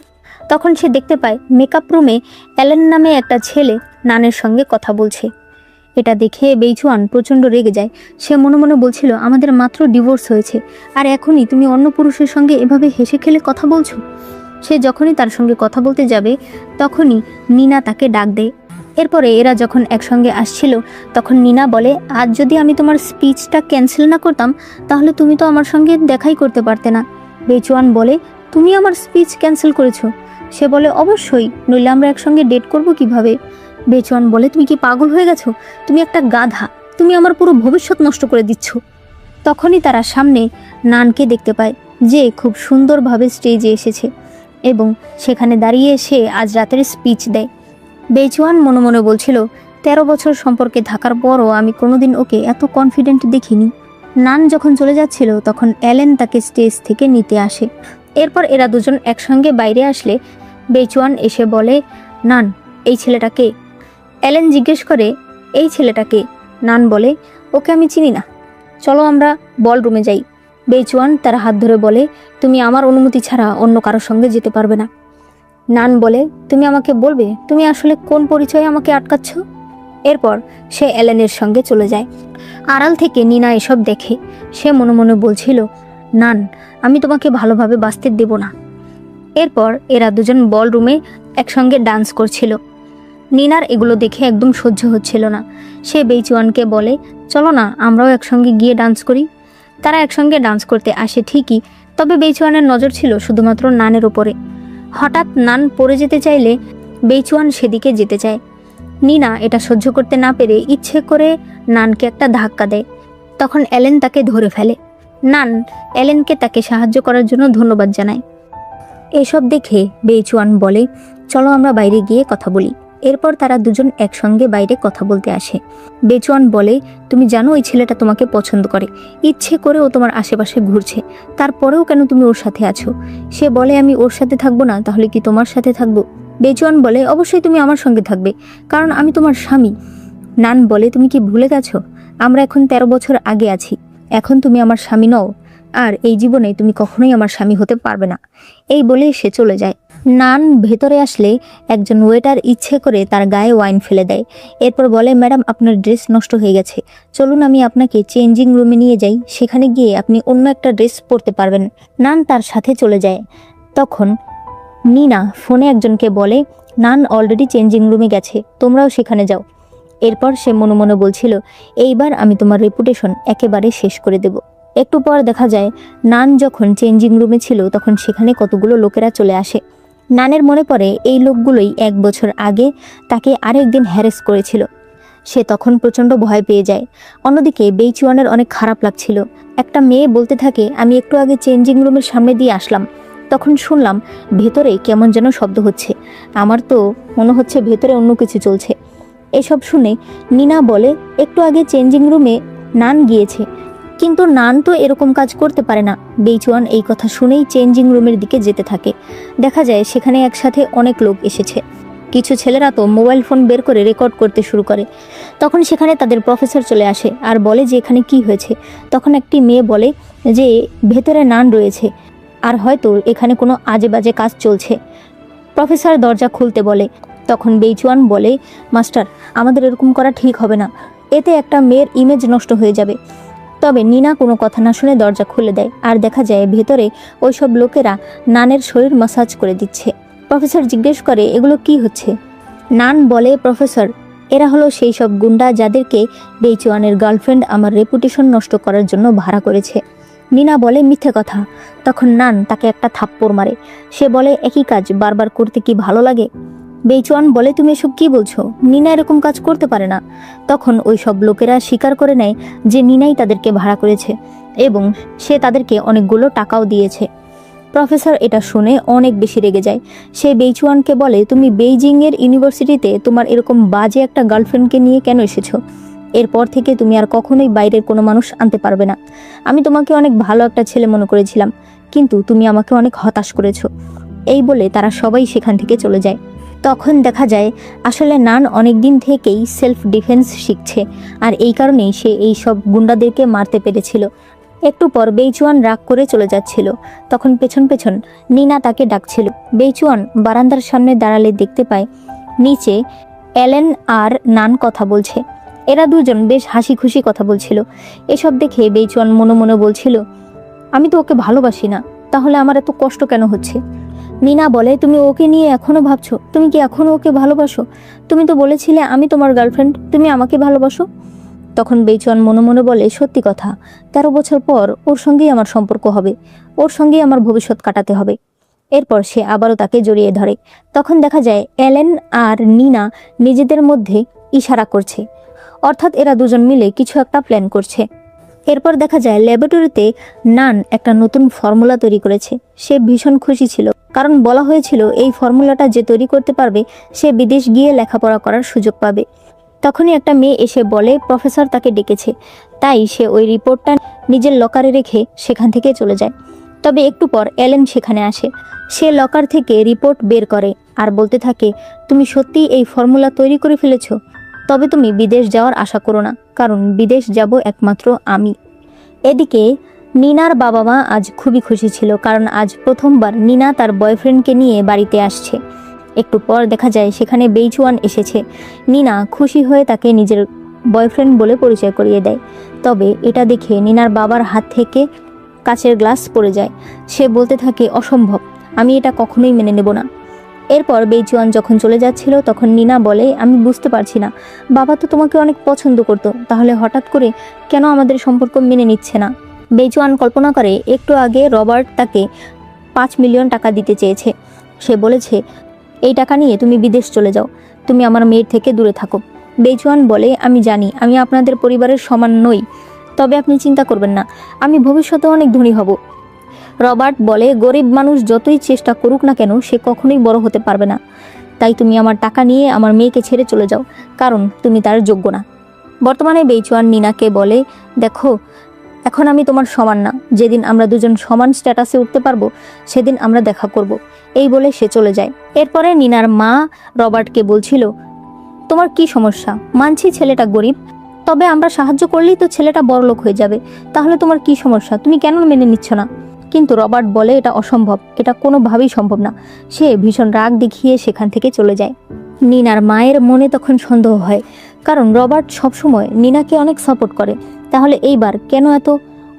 তখন সে দেখতে পায় মেকআপ রুমে অ্যালেন নামে একটা ছেলে নানের সঙ্গে কথা বলছে। এটা দেখে বেচুয়ান প্রচণ্ড রেগে যায়। সে মনে মনে বলছিল, আমাদের মাত্র ডিভোর্স হয়েছে আর এখনই তুমি অন্য পুরুষের সঙ্গে এভাবে হেসে খেলে কথা বলছো? সে যখনই তার সঙ্গে কথা বলতে যাবে তখনই নিনা তাকে ডাক দেয়। এরপরে এরা যখন একসঙ্গে আসছিল তখন নিনা বলে, আজ যদি আমি তোমার স্পিচটা ক্যান্সেল না করতাম তাহলে তুমি তো আমার সঙ্গে দেখাই করতে পারতে না। বেচুয়ান বলে, তুমি আমার স্পিচ ক্যান্সেল করেছো? সে বলে, অবশ্যই, নইলে আমরা একসঙ্গে ডেট করব কিভাবে? বেচুয়ান বলে, তুমি কি পাগল হয়ে গেছো? তুমি একটা গাধা, তুমি আমার পুরো ভবিষ্যৎ নষ্ট করে দিচ্ছ। তখনই তারা সামনে নানকে দেখতে পায়, যে খুব সুন্দরভাবে স্টেজে এসেছে এবং সেখানে দাঁড়িয়ে সে আজ রাতের স্পিচ দেয়। বেচুয়ান মনে মনে বলছিল, 13 বছর সম্পর্কে থাকার পরও আমি কোনোদিন ওকে এত কনফিডেন্ট দেখিনি। নান যখন চলে যাচ্ছিল তখন অ্যালেন তাকে স্টেজ থেকে নিতে আসে। এরপর এরা দুজন একসঙ্গে বাইরে আসলে বেচুয়ান এসে বলে, নান, এই ছেলেটাকে? অ্যালেন জিজ্ঞেস করে, এই ছেলেটাকে? নান বলে, ওকে আমি চিনি না, চলো আমরা বল রুমে যাই। বেচুয়ান তার হাত ধরে বলে, তুমি আমার অনুমতি ছাড়া অন্য কারোর সঙ্গে যেতে পারবে না। নান বলে, তুমি আমাকে বলবে তুমি আসলে কোন পরিচয়ে আমাকে আটকাচ্ছ? এরপর সে অ্যালেনের সঙ্গে চলে যায়। আড়াল থেকে নিনা এসব দেখে সে মনে মনে বলছিল, নান, আমি তোমাকে ভালোভাবে বাঁচতে দেব না। এরপর এরা দুজন বল রুমে একসঙ্গে ডান্স করছিল। নিনার এগুলো দেখে একদম সহ্য হচ্ছিল না। সে বেচুয়ানকে বলে, চলো না আমরাও একসঙ্গে গিয়ে ডান্স করি। তারা একসঙ্গে ডান্স করতে আসে ঠিকই, তবে বেচুয়ানের নজর ছিল শুধুমাত্র নানের ওপরে। হঠাৎ নান পড়ে যেতে চাইলে বেচুয়ান সেদিকে যেতে চায়। নিনা এটা সহ্য করতে না পেরে ইচ্ছে করে নানকে একটা ধাক্কা দেয়। তখন অ্যালেন তাকে ধরে ফেলে। নান অ্যালেনকে তাকে সাহায্য করার জন্য ধন্যবাদ জানায়। এসব দেখে বেচুয়ান বলে, চলো আমরা বাইরে গিয়ে কথা বলি। এরপর তারা দুজন একসঙ্গে বাইরে কথা বলতে আসে। বেচুয়ান বলে, তুমি জানো ওই ছেলেটা তোমাকে পছন্দ করে, ইচ্ছে করে ও তোমার আশেপাশে ঘুরছে, তারপরেও কেন তুমি ওর সাথে আছো? সে বলে, আমি ওর সাথে থাকবো না, তাহলে কি তোমার সাথে থাকবো? বেচুয়ান বলে, অবশ্যই তুমি আমার সঙ্গে থাকবে, কারণ আমি তোমার স্বামী। নান বলে, তুমি কি ভুলে গেছো? আমরা এখন 13 বছর আগে আছি, এখন তুমি আমার স্বামী নও, আর এই জীবনে তুমি কখনোই আমার স্বামী হতে পারবে না। এই বলে সে চলে যায়। নান ভেতরে আসলে একজন ওয়েটার ইচ্ছে করে তার গায়ে ওয়াইন ফেলে দেয়। এরপর বলে, ম্যাডাম, আপনার ড্রেস নষ্ট হয়ে গেছে, চলুন আমি আপনাকে চেঞ্জিং রুমে নিয়ে যাই, সেখানে গিয়ে আপনি অন্য একটা ড্রেস পরতে পারবেন। নান তার সাথে চলে যায়। তখন নিনা ফোনে একজনকে বলে, নান অলরেডি চেঞ্জিং রুমে গেছে, তোমরাও সেখানে যাও। এরপর সে মনে মনে বলছিল, এইবার আমি তোমার রেপুটেশন একেবারে শেষ করে দেব। একটু পর দেখা যায় নান যখন চেঞ্জিং রুমে ছিল তখন সেখানে কতগুলো লোকেরা চলে আসে। নানের মনে পড়ে এই লোকগুলোই 1 বছর আগে তাকে আরেকদিন হ্যারেস করেছিল। সে তখন প্রচণ্ড ভয় পেয়ে যায়। অন্যদিকে বেইচুয়ানের অনেক খারাপ লাগছিল। একটা মেয়ে বলতে থাকে, আমি একটু আগে চেঞ্জিং রুমের সামনে দিয়ে আসলাম, তখন শুনলাম ভেতরে কেমন যেন শব্দ হচ্ছে, আমার তো মনে হচ্ছে ভেতরে অন্য কিছু চলছে। এসব শুনে নিনা বলে, একটু আগে চেঞ্জিং রুমে নান গিয়েছে, কিন্তু নান তো এরকম কাজ করতে পারে না। বেইচুয়ান এই কথা শুনেই চেঞ্জিং রুমের দিকে যেতে থাকে। দেখা যায় সেখানে একসাথে অনেক লোক এসেছে। কিছু ছেলেরা তো মোবাইল ফোন বের করে রেকর্ড করতে শুরু করে। তখন সেখানে তাদের প্রফেসর চলে আসে আর বলে যে এখানে কি হয়েছে। তখন একটি মেয়ে বলে যে ভেতরে নান রয়েছে আর হয়তো এখানে কোনো আজে বাজে কাজ চলছে। প্রফেসর দরজা খুলতে বলে। তখন বেইচুয়ান বলে, মাস্টার, আমাদের এরকম করা ঠিক হবে না, এতে একটা মেয়ের ইমেজ নষ্ট হয়ে যাবে। তবে নিনা কোনো কথা না শুনে দরজা খুলে দেয় আর দেখা যায় ভেতরে ওইসব লোকেরা নানের শরীর ম্যাসাজ করে দিচ্ছে। প্রফেসর জিজ্ঞেস করে, এগুলো কি হচ্ছে? নান বলে, প্রফেসর, এরা হলো সেই সব গুন্ডা যাদেরকে বেইচুয়ানের গার্লফ্রেন্ড আমার রেপুটেশন নষ্ট করার জন্য ভাড়া করেছে। নিনা বলে, মিথ্যে কথা। তখন নান তাকে একটা থাপ্পড় মারে। সে বলে, একই কাজ বারবার করতে কি ভালো লাগে? বেইচুয়ান বলে, তুমি এসব কি বলছো? নিনা এরকম কাজ করতে পারে না। তখন ওই সব লোকেরা স্বীকার করে নেয় যে নিনাই তাদেরকে ভাড়া করেছে এবং সে তাদেরকে অনেকগুলো টাকাও দিয়েছে। প্রফেসর এটা শুনে অনেক বেশি রেগে যায়। সে বেইচুয়ানকে বলে, তুমি বেইজিংয়ের ইউনিভার্সিটিতে তোমার এরকম বাজে একটা গার্লফ্রেন্ডকে নিয়ে কেন এসেছো? এরপর থেকে তুমি আর কখনোই বাইরের কোনো মানুষ আনতে পারবে না। আমি তোমাকে অনেক ভালো একটা ছেলে মনে করেছিলাম, কিন্তু তুমি আমাকে অনেক হতাশ করেছো। এই বলে তারা সবাই সেখান থেকে চলে যায়। তখন দেখা যায় আসলে নান অনেক দিন থেকেই সেলফ ডিফেন্স শিখছে আর এই কারণেই সে এই সব গুন্ডাদেরকে মারতে পেরেছিল। একটু পর বেইচুয়ান রাগ করে চলে যাচ্ছিল। তখন পেছন পেছন নিনা তাকে ডাকছিল। বেইচুয়ান বারান্দার সামনে দাঁড়ালে দেখতে পায় নিচে অ্যালেন আর নান কথা বলছে। এরা দুজন বেশ হাসি খুশি কথা বলছিল। এসব দেখে বেইচুয়ান মনে মনে বলছিল, আমি তো ওকে ভালোবাসি না, তাহলে আমার এত কষ্ট কেন হচ্ছে? নিনা বলে, তুমি ওকে নিয়ে এখনো ভাবছো? তুমি কি এখনো ওকে ভালোবাসো? তুমি তো বলেছিলে আমি তোমার গার্লফ্রেন্ড, তুমি আমাকে ভালোবাসো। তখন বেইচুয়ান মনে মনে বলে, সত্যি কথা, 13 বছর পর ওর সঙ্গেই আমার সম্পর্ক হবে, ওর সঙ্গেই আমার ভবিষ্যৎ কাটাতে হবে। এরপর সে আবারও তাকে জড়িয়ে ধরে। তখন দেখা যায় অ্যালেন আর নিনা নিজেদের মধ্যে ইশারা করছে, অর্থাৎ এরা দুজন মিলে কিছু একটা প্ল্যান করছে। এরপর দেখা যায় ল্যাবরেটরিতে নান একটা নতুন ফর্মুলা তৈরি করেছে। সে ভীষণ খুশি ছিল, কারণ বলা হয়েছিল এই ফর্মুলাটা যে তৈরি করতে পারবে সে বিদেশ গিয়ে লেখাপড়া করার সুযোগ পাবে। তখনই একটা মেয়ে এসে বলে প্রফেসর তাকে ডেকেছে, তাই সে ওই রিপোর্টটা নিজের লকারে রেখে সেখান থেকে চলে যায়। তবে একটু পর অ্যালেন সেখানে আসে। সে লকার থেকে রিপোর্ট বের করে আর বলতে থাকে, তুমি সত্যিই এই ফর্মুলা তৈরি করে ফেলেছো? তবে তুমি বিদেশ যাওয়ার আশা করো না, কারণ বিদেশ যাব একমাত্র আমি। এদিকে নিনার বাবা মা আজ খুবই খুশি ছিল, কারণ আজ প্রথমবার নিনা তার বয়ফ্রেন্ডকে নিয়ে বাড়িতে আসছে। একটু পর দেখা যায় সেখানে বেইচুয়ান এসেছে। নিনা খুশি হয়ে তাকে নিজের বয়ফ্রেন্ড বলে পরিচয় করিয়ে দেয়। তবে এটা দেখে নিনার বাবার হাত থেকে কাচের গ্লাস পড়ে যায়। সে বলতে থাকে, অসম্ভব, আমি এটা কখনোই মেনে নেব না। এরপর বেইচুয়ান যখন চলে যাচ্ছিল তখন নিনা বলে, আমি বুঝতে পারছি না, বাবা তো তোমাকে অনেক পছন্দ করতো, তাহলে হঠাৎ করে কেন আমাদের সম্পর্ক মেনে নিচ্ছে না? বেইচুয়ান কল্পনা করে একটু আগে রবার্ট তাকে 5 মিলিয়ন টাকা দিতে চেয়েছে। সে বলেছে, এই টাকা নিয়ে তুমি বিদেশ চলে যাও, তুমি আমার মেয়ের থেকে দূরে থাকো। বেইচুয়ান বলে, আমি জানি আমি আপনাদের পরিবারের সমান নই, তবে আপনি চিন্তা করবেন না, আমি ভবিষ্যতে অনেক ধনী হব। রবার্ট বলে, গরিব মানুষ যতই চেষ্টা করুক না কেন সে কখনোই বড় হতে পারবে না, তাই তুমি আমার টাকা নিয়ে আমার মেয়েকে ছেড়ে চলে যাও, কারণ তুমি তার যোগ্য না। বর্তমানে বেইচুয়ান নিনাকে বলে, দেখো, এখন আমি তোমার সমান না, যেদিন আমরা দুজন সমান স্ট্যাটাসে উঠতে পারবো সেদিন আমরা দেখা করব। এই বলে সে চলে যায়। এরপরে নিনার মা রবার্টকে বলছিল, তোমার কি সমস্যা? মানছি ছেলেটা গরিব, তবে আমরা সাহায্য করলেই তো ছেলেটা বড়লোক হয়ে যাবে, তাহলে তোমার কি সমস্যা? তুমি কেন মেনে নিচ্ছ না? কিন্তু রবার্ট বলে, এটা অসম্ভব, এটা কোনোভাবেই সম্ভব না। সে ভীষণ রাগ দেখিয়ে সেখান থেকে চলে যায়। নিনার মায়ের মনে তখন সন্দেহ হয়, কারণ রবার্ট সবসময় নিনাকে অনেক সাপোর্ট করে, তাহলে এইবার কেন এত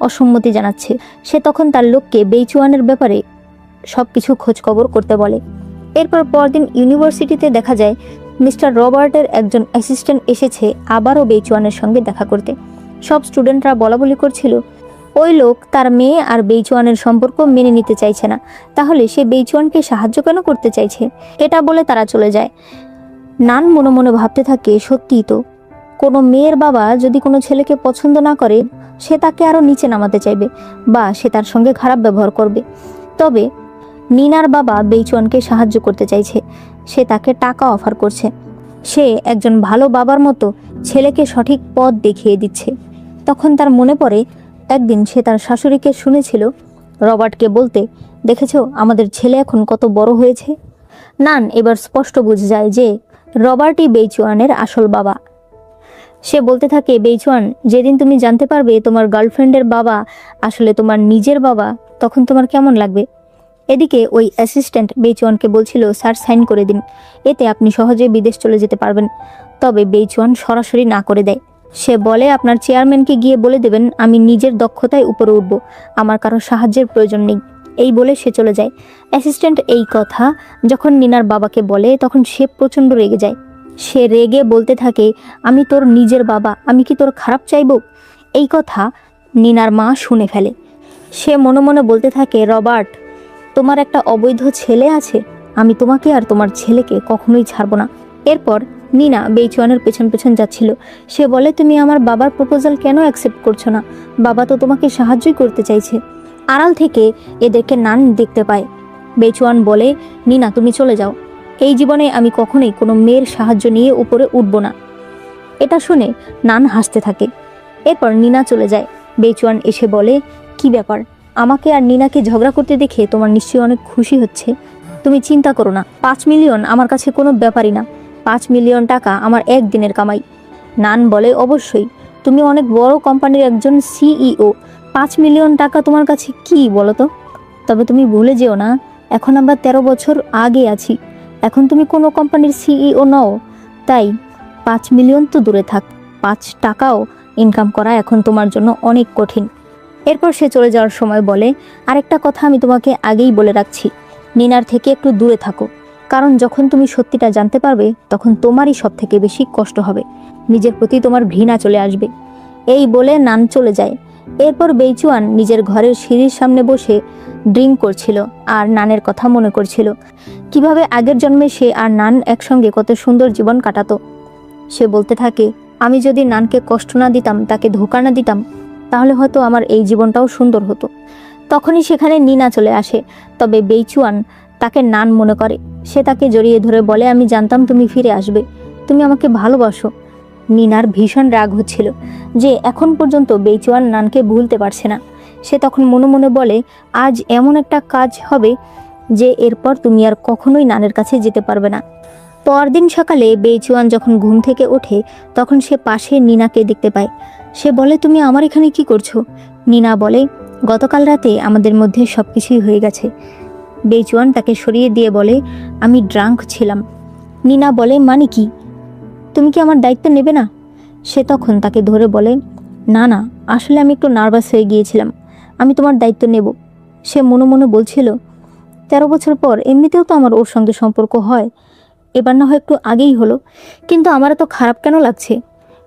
অসম্মতি জানাচ্ছে? সে তখন তার লোককে বেইচুয়ানের ব্যাপারে সবকিছু খোঁজখবর করতে বলে। এরপর পরদিন ইউনিভার্সিটিতে দেখা যায় মিস্টার রবার্টের একজন অ্যাসিস্ট্যান্ট এসেছে আবারও বেইচুয়ানের সঙ্গে দেখা করতে। সব স্টুডেন্টরা বলাবলি করছিল, ওই লোক তার মেয়ে আর বেইচুয়ানের সম্পর্ক মেনে নিতে চাইছে না, তাহলে সে বেইচুয়ানকে সাহায্য কেন করতে চাইছে? এটা বলে তারা চলে যায়। নান মনে মনে ভাবতে থাকে, সত্যিই তো, কোনো মেয়ের বাবা যদি কোনো ছেলেকে পছন্দ না করে সে তাকে আরও নিচে নামাতে চাইবে বা সে তার সঙ্গে খারাপ ব্যবহার করবে। তবে নিনার বাবা বেইচুয়ানকে সাহায্য করতে চাইছে, সে তাকে টাকা অফার করছে। সে একজন ভালো বাবার মতো ছেলেকে সঠিক পথ দেখিয়ে দিচ্ছে। তখন তার মনে পড়ে একদিন সে তার শাশুড়িকে শুনেছিল রবার্টকে বলতে, দেখেছো আমাদের ছেলে এখন কত বড় হয়েছে। নান এবার স্পষ্ট বুঝে যায় যে রবার্টই বেইচুয়ানের আসল বাবা। সে বলতে থাকে, বেইচুয়ান, যেদিন তুমি জানতে পারবে তোমার গার্লফ্রেন্ডের বাবা আসলে তোমার নিজের বাবা, তখন তোমার কেমন লাগবে? এদিকে ওই অ্যাসিস্ট্যান্ট বেইচুয়ানকে বলছিল, স্যার সাইন করে দিন, এতে আপনি সহজে বিদেশ চলে যেতে পারবেন। তবে বেইচুয়ান সরাসরি না করে দেয়। সে বলে, আপনার চেয়ারম্যানকে গিয়ে বলে দেবেন আমি নিজের দক্ষতায় উপরে উঠব, আমার কারো সাহায্যের প্রয়োজন নেই। এই বলে সে চলে যায়। অ্যাসিস্ট্যান্ট এই কথা যখন নিনার বাবাকে বলে তখন সে প্রচণ্ড রেগে যায়। সে রেগে বলতে থাকে, আমি তোর নিজের বাবা, আমি কি তোর খারাপ চাইব? এই কথা নিনার মা শুনে ফেলে। সে মনে মনে বলতে থাকে, রবার্ট, তোমার একটা অবৈধ ছেলে আছে, আমি তোমাকে আর তোমার ছেলেকে কখনোই ছাড়বো না। এরপর নিনা বেইচুয়ানের পেছন পেছন যাচ্ছিল। সে বলে, তুমি আমার বাবার প্রপোজাল কেন অ্যাকসেপ্ট করছো না? বাবা তো তোমাকে সাহায্যই করতে চাইছে। আড়াল থেকে এদেরকে নান দেখতে পায়। বেইচুয়ান বলে, নিনা তুমি চলে যাও, এই জীবনে আমি কখনোই কোনো মেয়ের সাহায্য নিয়ে উপরে উঠব না। এটা শুনে নান হাসতে থাকে। এরপর নিনা চলে যায়। বেইচুয়ান এসে বলে, কি ব্যাপার, আমাকে আর নিনাকে ঝগড়া করতে দেখে তোমার নিশ্চয়ই অনেক খুশি হচ্ছে। তুমি চিন্তা করো না, 5 মিলিয়ন আমার কাছে কোনো ব্যাপারই না। 5 মিলিয়ন টাকা আমার একদিনের কামাই। নান বলে, অবশ্যই, তুমি অনেক বড় কোম্পানির একজন সিইও, 5 মিলিয়ন টাকা তোমার কাছে কি বলো তো? তবে তুমি ভুলে যেও না, এখন আমরা 13 বছর আগে আছি, এখন তুমি কোনো কোম্পানির সিইও নও, তাই 5 মিলিয়ন তো দূরে থাক, 5 টাকাও ইনকাম করা এখন তোমার জন্য অনেক কঠিন। এরপর সে চলে যাওয়ার সময় বলে, আরেকটা কথা আমি তোমাকে আগেই বলে রাখছি, নিনার থেকে একটু দূরে থাকো, কারণ যখন তুমি সত্যিটা জানতে পারবে তখন তোমারই সব থেকে বেশি কষ্ট হবে, নিজের প্রতি তোমার ঘৃণা চলে আসবে। এই বলে নান চলে যায়। এরপর বেইচুয়ান নিজের ঘরের সিঁড়ির সামনে বসে ড্রিঙ্ক করছিল আর নানের কথা মনে করছিল, কিভাবে আগের জন্মে সে আর নান একসঙ্গে কত সুন্দর জীবন কাটাতো। সে বলতে থাকে, আমি যদি নানকে কষ্ট না দিতাম, তাকে ধোঁকা না দিতাম, তাহলে হয়তো আমার এই জীবনটাও সুন্দর হতো। তখনই সেখানে নিনা চলে আসে, তবে বেইচুয়ান তাকে নান মনে করে। সে তাকে জড়িয়ে ধরে বলে, আমি জানতাম তুমি ফিরে আসবে, তুমি আমাকে ভালোবাসো। নিনার ভীষণ রাগ হচ্ছিল যে এখন পর্যন্ত বেইচুয়ান নানকে ভুলতে পারছে না। সে তখন মনে মনে বলে, আজ এমন একটা কাজ হবে যে এরপর তুমি আর কখনোই নানের কাছে যেতে পারবে না। পরদিন সকালে বেইচুয়ান যখন ঘুম থেকে ওঠে তখন সে পাশে নিনাকে দেখতে পায়। সে বলে, তুমি আমার এখানে কি করছো? নিনা বলে, গতকাল রাতে আমাদের মধ্যে সব কিছুই হয়ে গেছে। বেইচুয়ান তাকে সরিয়ে দিয়ে বলে, আমি ড্রাঙ্ক ছিলাম। নিনা বলে, মানে কি? তুমি কি আমার দায়িত্ব নেবে না? সে তখন তাকে ধরে বলে, না না, আসলে আমি একটু নার্ভাস হয়ে গিয়েছিলাম, আমি তোমার দায়িত্ব নেব। সে মনে মনে বলছিল, 13 বছর পর এমনিতেও তো আমার ওর সঙ্গে সম্পর্ক হয়, এবার না হয় একটু আগেই হলো, কিন্তু আমার এত খারাপ কেন লাগছে?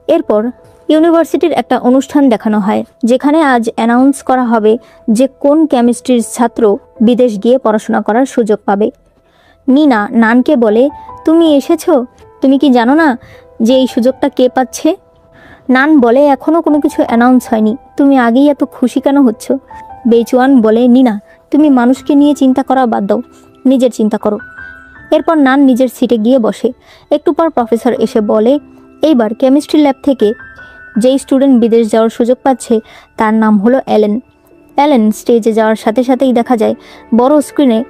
এরপর ইউনিভার্সিটির একটা অনুষ্ঠান দেখানো হয়, যেখানে আজ অ্যানাউন্স করা হবে যে কোন কেমিস্ট্রির ছাত্র বিদেশ গিয়ে পড়াশোনা করার সুযোগ পাবে। নিনা নানকে বলে, তুমি এসেছো, তুমি কি জানো না যে এই সুযোগটা কে পাচ্ছে? নান বলে, এখনো কোনো কিছু অ্যানাউন্স হয়নি, তুমি আগেই এত খুশি কেন হচ্ছ? বেইচুয়ান বলে, নিনা, তুমি মানুষকে নিয়ে চিন্তা করা বাদ দাও, নিজের চিন্তা করো। এরপর নান নিজের সিটে গিয়ে বসে। একটু পর প্রফেসর এসে বলে, এইবার কেমিস্ট্রি ল্যাব থেকে যেই স্টুডেন্ট বিদেশ যাওয়ার সুযোগ পাচ্ছে তার নাম হলো অ্যালেন। অ্যালেন স্টেজে যাওয়ার সাথে সাথেই দেখা যায় বড় স্ক্রিনে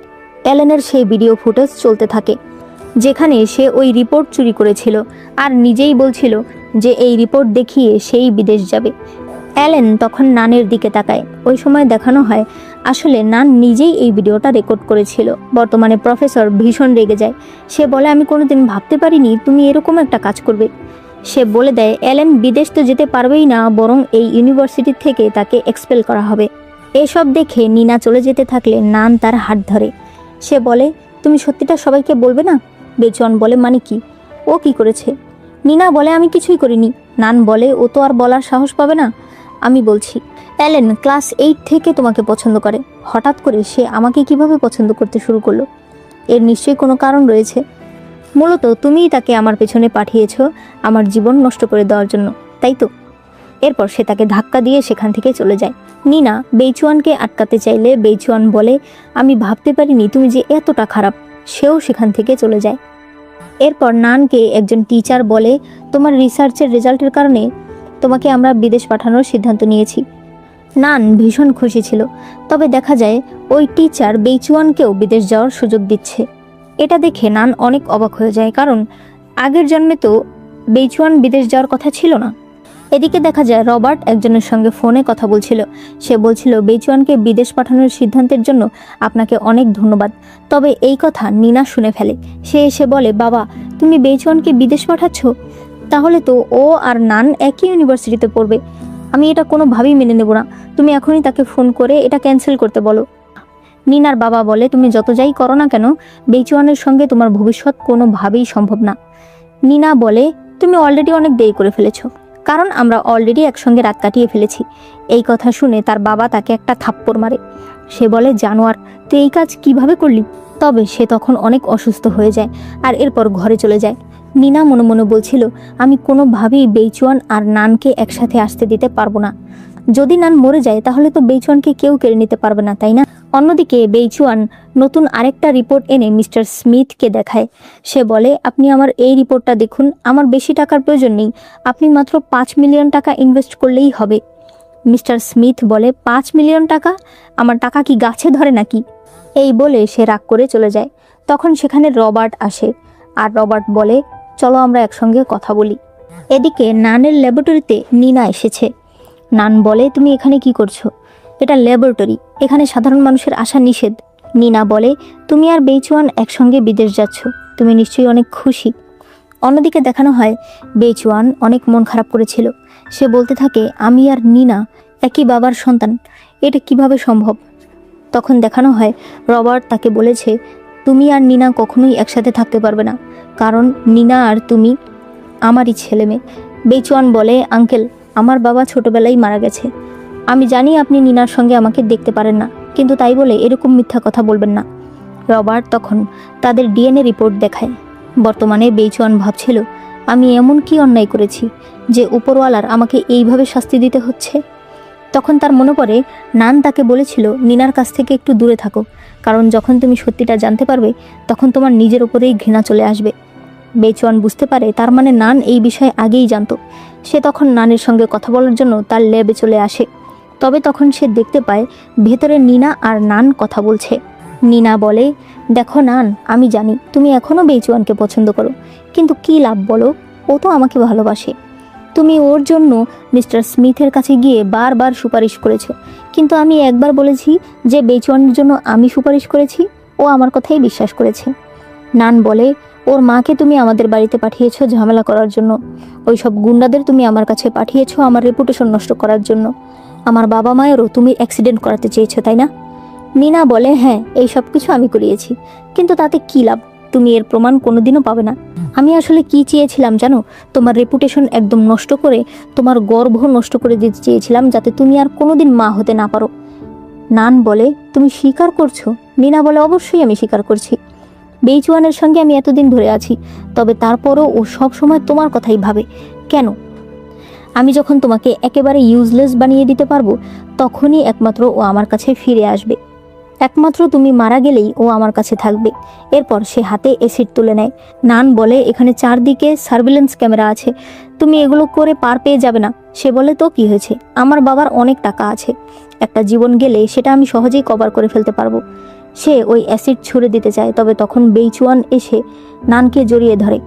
অ্যালেনের সেই ভিডিও ফুটেজ চলতে থাকে, যেখানে সে ওই রিপোর্ট চুরি করেছিল আর নিজেই বলছিল যে এই রিপোর্ট দেখিয়ে সেই বিদেশ যাবে। অ্যালেন তখন নানের দিকে তাকায়। ওই সময় দেখানো হয় আসলে নান নিজেই এই ভিডিওটা রেকর্ড করেছিল। বর্তমানে প্রফেসর ভীষণ রেগে যায়। সে বলে, আমি কোনোদিন ভাবতে পারিনি তুমি এরকম একটা কাজ করবে। সে বলে দেয়, অ্যালেন বিদেশ তো যেতে পারবেই না, বরং এই ইউনিভার্সিটি থেকে তাকে এক্সপেল করা হবে। এসব দেখে নিনা চলে যেতে থাকলে নান তার হাত ধরে। সে বলে, তুমি সত্যিটা সবাইকে বলবে না? বেচুয়ান বলে, মানে কি? ও কি করেছে? নিনা বলে, আমি কিছুই করিনি। নান বলে, ও তো আর বলার সাহস পাবে না, আমি বলছি। অ্যালেন ক্লাস 8 থেকে তোমাকে পছন্দ করে, হঠাৎ করে সে আমাকে কিভাবে পছন্দ করতে শুরু করলো? এর নিশ্চয়ই কোনো কারণ রয়েছে। মূলত তুমিই তাকে আমার পেছনে পাঠিয়েছ আমার জীবন নষ্ট করে দেওয়ার জন্য, তাই তো? এরপর সে তাকে ধাক্কা দিয়ে সেখান থেকে চলে যায়। নিনা বেইচুয়ানকে আটকাতে চাইলে বেইচুয়ান বলে, আমি ভাবতে পারিনি তুমি যে এতটা খারাপ। সেও সেখান থেকে চলে যায়। এরপর নানকে একজন টিচার বলে, তোমার রিসার্চের রেজাল্টের কারণে তোমাকে আমরা বিদেশ পাঠানোর সিদ্ধান্ত নিয়েছি। নান ভীষণ খুশি ছিল। তবে দেখা যায় ওই টিচার বেইচুয়ানকেও বিদেশ যাওয়ার সুযোগ দিচ্ছে। এটা দেখে নান অনেক অবাক হয়ে যায়, কারণ আগের জন্মে তো বেইচুয়ান বিদেশ যাওয়ার কথা ছিল না। এদিকে দেখা যায় রবার্ট একজনের সঙ্গে ফোনে কথা বলছিল। সে বলছিল, বেইচুয়ানকে বিদেশ পাঠানোর সিদ্ধান্তের জন্য আপনাকে অনেক ধন্যবাদ। তবে এই কথা নিনা শুনে ফেলে। সে এসে বলে, বাবা, তুমি বেইচুয়ানকে বিদেশ পাঠাচ্ছ? তাহলে তো ও আর নান একই ইউনিভার্সিটিতে পড়বে। আমি এটা কোনোভাবেই মেনে নেব না। তুমি এখনই তাকে ফোন করে এটা ক্যান্সেল করতে বলো। নিনার বাবা বলে, তুমি যত যাই করো না কেন, বেইচুয়ানের সঙ্গে তোমার ভবিষ্যৎ কোনোভাবেই সম্ভব না। নিনা বলে, তুমি অলরেডি অনেক দেরি করে ফেলেছো, কারণ আমরা অলরেডি একসঙ্গে রাত কাটিয়ে ফেলেছি। এই কথা শুনে তার বাবা তাকে একটা থাপ্পড় মারে। সে বলে, জানোয়ার, তুই এই কাজ কিভাবে করলি? তবে সে তখন অনেক অসুস্থ হয়ে যায় আর এরপর ঘরে চলে যায়। নিনা মনে মনে বলছিল, আমি কোনোভাবেই বেইচুয়ান আর নানকে একসাথে আসতে দিতে পারবো না। যদি নান মরে যায় তাহলে তো বেইচুয়ানকে কেউ কেড়ে নিতে পারবে না, তাই না? অন্যদিকে বেইচুয়ান নতুন আরেকটা রিপোর্ট এনে মিস্টার স্মিথকে দেখায়। সে বলে, আপনি আমার এই রিপোর্টটা দেখুন, আমার বেশি টাকার প্রয়োজন নেই, আপনি মাত্র 5 মিলিয়ন টাকা ইনভেস্ট করলেই হবে। মিস্টার স্মিথ বলে, 5 মিলিয়ন টাকা? আমার টাকা কি গাছে ধরে নাকি? এই বলে সে রাগ করে চলে যায়। তখন সেখানে রবার্ট আসে আর রবার্ট বলে, চলো আমরা একসঙ্গে কথা বলি। এদিকে নানের ল্যাবরেটরিতে নিনা এসেছে। নান বলে, তুমি এখানে কি করছো? এটা ল্যাবরেটরি, এখানে সাধারণ মানুষের আসা নিষেধ। নিনা বলে, তুমি আর বেইচুয়ান একসঙ্গে বিদেশ যাচ্ছ, তুমি নিশ্চয়ই অনেক খুশি। অন্যদিকে দেখানো হয় বেইচুয়ান অনেক মন খারাপ করেছিল। সে বলতে থাকে, আমি আর নিনা একই বাবার সন্তান, এটা কিভাবে সম্ভব? তখন দেখানো হয় রবার্ট তাকে বলেছে, তুমি আর নিনা কখনোই একসাথে থাকতে পারবে না, কারণ নিনা আর তুমি আমারই ছেলে মেয়ে। বেইচুয়ান বলে, আঙ্কেল, আমার বাবা ছোটবেলায় মারা গেছে। আমি জানি আপনি নিনার সঙ্গে আমাকে দেখতে পারেন না, কিন্তু তাই বলে এরকম মিথ্যা কথা বলবেন না। রবার্ট তখন তাদের ডিএনএ রিপোর্ট দেখায়। বর্তমানে বেইচুয়ান ভাবছিল, আমি এমন কি অন্যায় করেছি যে উপরওয়ালার আমাকে এইভাবে শাস্তি দিতে হচ্ছে। তখন তার মনে পড়ে নান তাকে বলেছিল নিনার কাছ থেকে একটু দূরে থাকো, কারণ যখন তুমি সত্যিটা জানতে পারবে তখন তোমার নিজের উপরেই ঘৃণা চলে আসবে। বেইচুয়ান বুঝতে পারে তার মানে নান এই বিষয়ে আগেই জানতো। সে তখন নানের সঙ্গে কথা বলার জন্য তার ল্যাবে চলে আসে। তবে তখন সে দেখতে পায় ভেতরে নিনা আর নান কথা বলছে। নিনা বলে, দেখো নান, আমি জানি তুমি এখনও বেইচুয়ানকে পছন্দ করো, কিন্তু কী লাভ বলো, ও তো আমাকে ভালোবাসে। তুমি ওর জন্য মিস্টার স্মিথের কাছে গিয়ে বারবার সুপারিশ করেছো, কিন্তু আমি একবার বলেছি যে বেইচুয়ানের জন্য আমি সুপারিশ করেছি, ও আমার কথাই বিশ্বাস করেছে। নান বলে, ওর মাকে তুমি আমাদের বাড়িতে পাঠিয়েছো ঝামেলা করার জন্য, ওই সব গুন্ডাদের তুমি আমার কাছে পাঠিয়েছো আমার রেপুটেশন নষ্ট করার জন্য। আমার বাবা মায়েরও তুমি অ্যাক্সিডেন্ট করাতে চেয়েছো, তাই না? নিনা বলে, হ্যাঁ, এই সব কিছু আমি করিয়েছি, কিন্তু তাতে কী লাভ? তুমি এর প্রমাণ কোনোদিনও পাবে না। আমি আসলে কি চেয়েছিলাম জানো? তোমার রেপুটেশন একদম নষ্ট করে তোমার গর্ভ নষ্ট করে দিতে চেয়েছিলাম, যাতে তুমি আর কোনোদিন মা হতে না পারো। নান বলে, তুমি স্বীকার করছো? নিনা বলে, অবশ্যই আমি স্বীকার করছি। বেইচুয়ানের সঙ্গে আমি এতদিন ধরে আছি, তবে তারপরও ও সব সময় তোমার কথাই ভাবে। কেন? আমি যখন তোমাকে একেবারে ইউজলেস বানিয়ে দিতে পারবো, তখনই একমাত্র ও আমার কাছে ফিরে আসবে। একমাত্র তুমি মারা গেলেই ও আমার কাছে থাকবে। এরপর সে হাতে অ্যাসিড তুলে নেয়। নান বলে, এখানে চারদিকে সার্ভিলেন্স ক্যামেরা আছে, তুমি এগুলো করে পার পেয়ে যাবে না। সে বলে, তো কি হয়েছে, আমার বাবার অনেক টাকা আছে, একটা জীবন গেলে সেটা আমি সহজেই কভার করে ফেলতে পারবো। সে ওই অ্যাসিড ছুঁড়ে দিতে চায়, তবে তখন বেইচুয়ান এসে নানকে জড়িয়ে ধরে।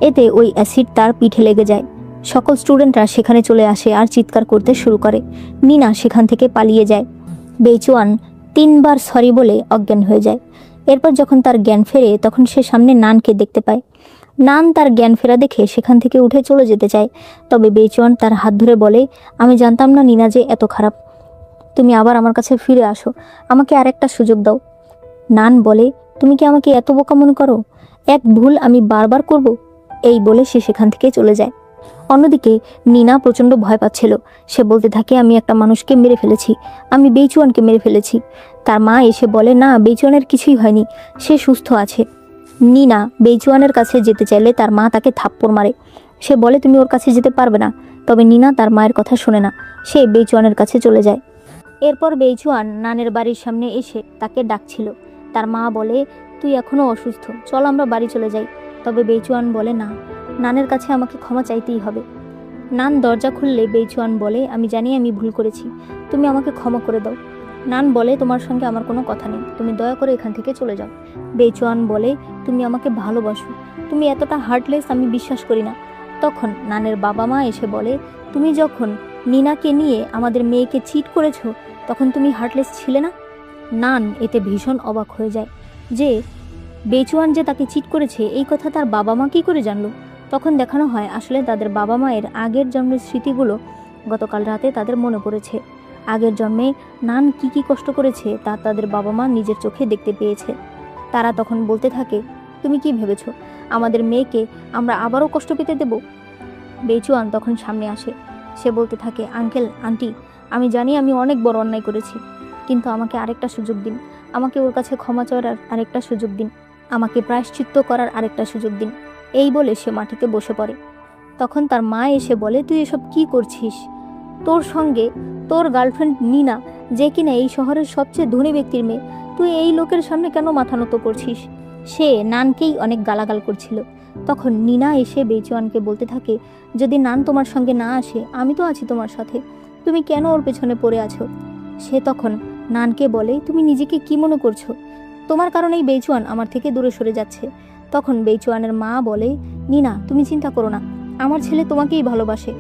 এতে ওই অ্যাসিড তার পিঠে লেগে যায়। সকল স্টুডেন্টরা সেখানে চলে আসে আর চিৎকার করতে শুরু করে। নিনা সেখান থেকে পালিয়ে যায়। বেইচুয়ান 3 বার সরি বলে অজ্ঞান হয়ে যায়। এরপর যখন তার জ্ঞান ফেরে তখন সে সামনে নানকে দেখতে পায়। নান তার জ্ঞান ফেরা দেখে সেখান থেকে উঠে চলে যেতে চায়, তবে বেইচুয়ান তার হাত ধরে বলে, আমি জানতাম না নিনা যে এত খারাপ। তুমি আবার আমার কাছে ফিরে আসো, আমাকে আরেকটা সুযোগ দাও। নান বলে, তুমি কি আমাকে এত বোকা মনে করো? এক ভুল আমি বারবার করব? এই বলে সে সেখান থেকে চলে যায়। অন্যদিকে নিনা প্রচণ্ড ভয় পাচ্ছিল। সে বলতে থাকে, আমি একটা মানুষকে মেরে ফেলেছি, আমি বেইচুয়ানকে মেরে ফেলেছি। তার মা এসে বলে, না, বেইচুয়ানের কিছুই হয়নি, সে সুস্থ আছে। নিনা বেইচুয়ানের কাছে যেতে চাইলে তার মা তাকে থাপ্পড় মারে। সে বলে, তুমি ওর কাছে যেতে পারবে না। তবে নিনা তার মায়ের কথা শোনে না, সে বেইচুয়ানের কাছে চলে যায়। এরপর বেইচুয়ান নানের বাড়ির সামনে এসে তাকে ডাকছিল। তার মা বলে, তুই এখনও অসুস্থ, চল আমরা বাড়ি চলে যাই। তবে বেইচুয়ান বলে, না, নানের কাছে আমাকে ক্ষমা চাইতেই হবে। নান দরজা খুললে বেইচুয়ান বলে, আমি জানি আমি ভুল করেছি, তুমি আমাকে ক্ষমা করে দাও। নান বলে, তোমার সঙ্গে আমার কোনো কথা নেই, তুমি দয়া করে এখান থেকে চলে যাও। বেইচুয়ান বলে, তুমি আমাকে ভালোবাসো, তুমি এতটা হার্টলেস আমি বিশ্বাস করি না। তখন নানের বাবা মা এসে বলে, তুমি যখন নিনাকে নিয়ে আমাদের মেয়েকে চিট করেছো, তখন তুমি হার্টলেস ছিলে না? নান এতে ভীষণ অবাক হয়ে যায় যে বেইচুয়ান যে তাকে চিট করেছে এই কথা তার বাবা মা কী করে জানলো। তখন দেখানো হয় আসলে তাদের বাবা মায়ের আগের জন্মের স্মৃতিগুলো গতকাল রাতে তাদের মনে পড়েছে। আগের জন্মে নান কি কি কষ্ট করেছে তা তাদের বাবা মা নিজের চোখে দেখতে পেয়েছে। তারা তখন বলতে থাকে, তুমি কি ভেবেছো আমাদের মেয়েকে আমরা আবারও কষ্ট পেতে দেব? বেইচুয়ান তখন সামনে আসে। সে বলতে থাকে, আঙ্কেল, আন্টি, আমি জানি আমি অনেক বড় অন্যায় করেছি, কিন্তু আমাকে আরেকটা সুযোগ দিন, আমাকে ওর কাছে ক্ষমা চাওয়ার আরেকটা সুযোগ দিন, আমাকে প্রায়শ্চিত্ত করার আরেকটা সুযোগ দিন। এই বলে সে মাটিতে বসে পড়ে। তখন তার মা এসে বলে, তুই এসব কি করছিস? তোর সঙ্গে তোর গার্লফ্রেন্ড নিনা, যে কিনা এই শহরের সবচেয়ে ধনী ব্যক্তির মেয়ে, তুই এই লোকের সামনে কেন মাথা নত করছিস? সে নানকেই অনেক গালাগাল করছিল। তখন নিনা এসে বেইচুয়ানকে বলতে থাকে, যদি নান তোমার সঙ্গে না আসে, আমি তো আছি তোমার সাথে, তুমি কেন ওর পেছনে পড়ে আছো? সে তখন নানকে বলে, তুমি নিজেকে কি মনে করছো? তোমার কারণেই বেইচুয়ান আমার থেকে দূরে সরে যাচ্ছে। তখন বেইচুয়ানের মা বলে, নিনা, তুমি চিন্তা করো না, আমার ছেলে তোমাকেই ভালোবাসে।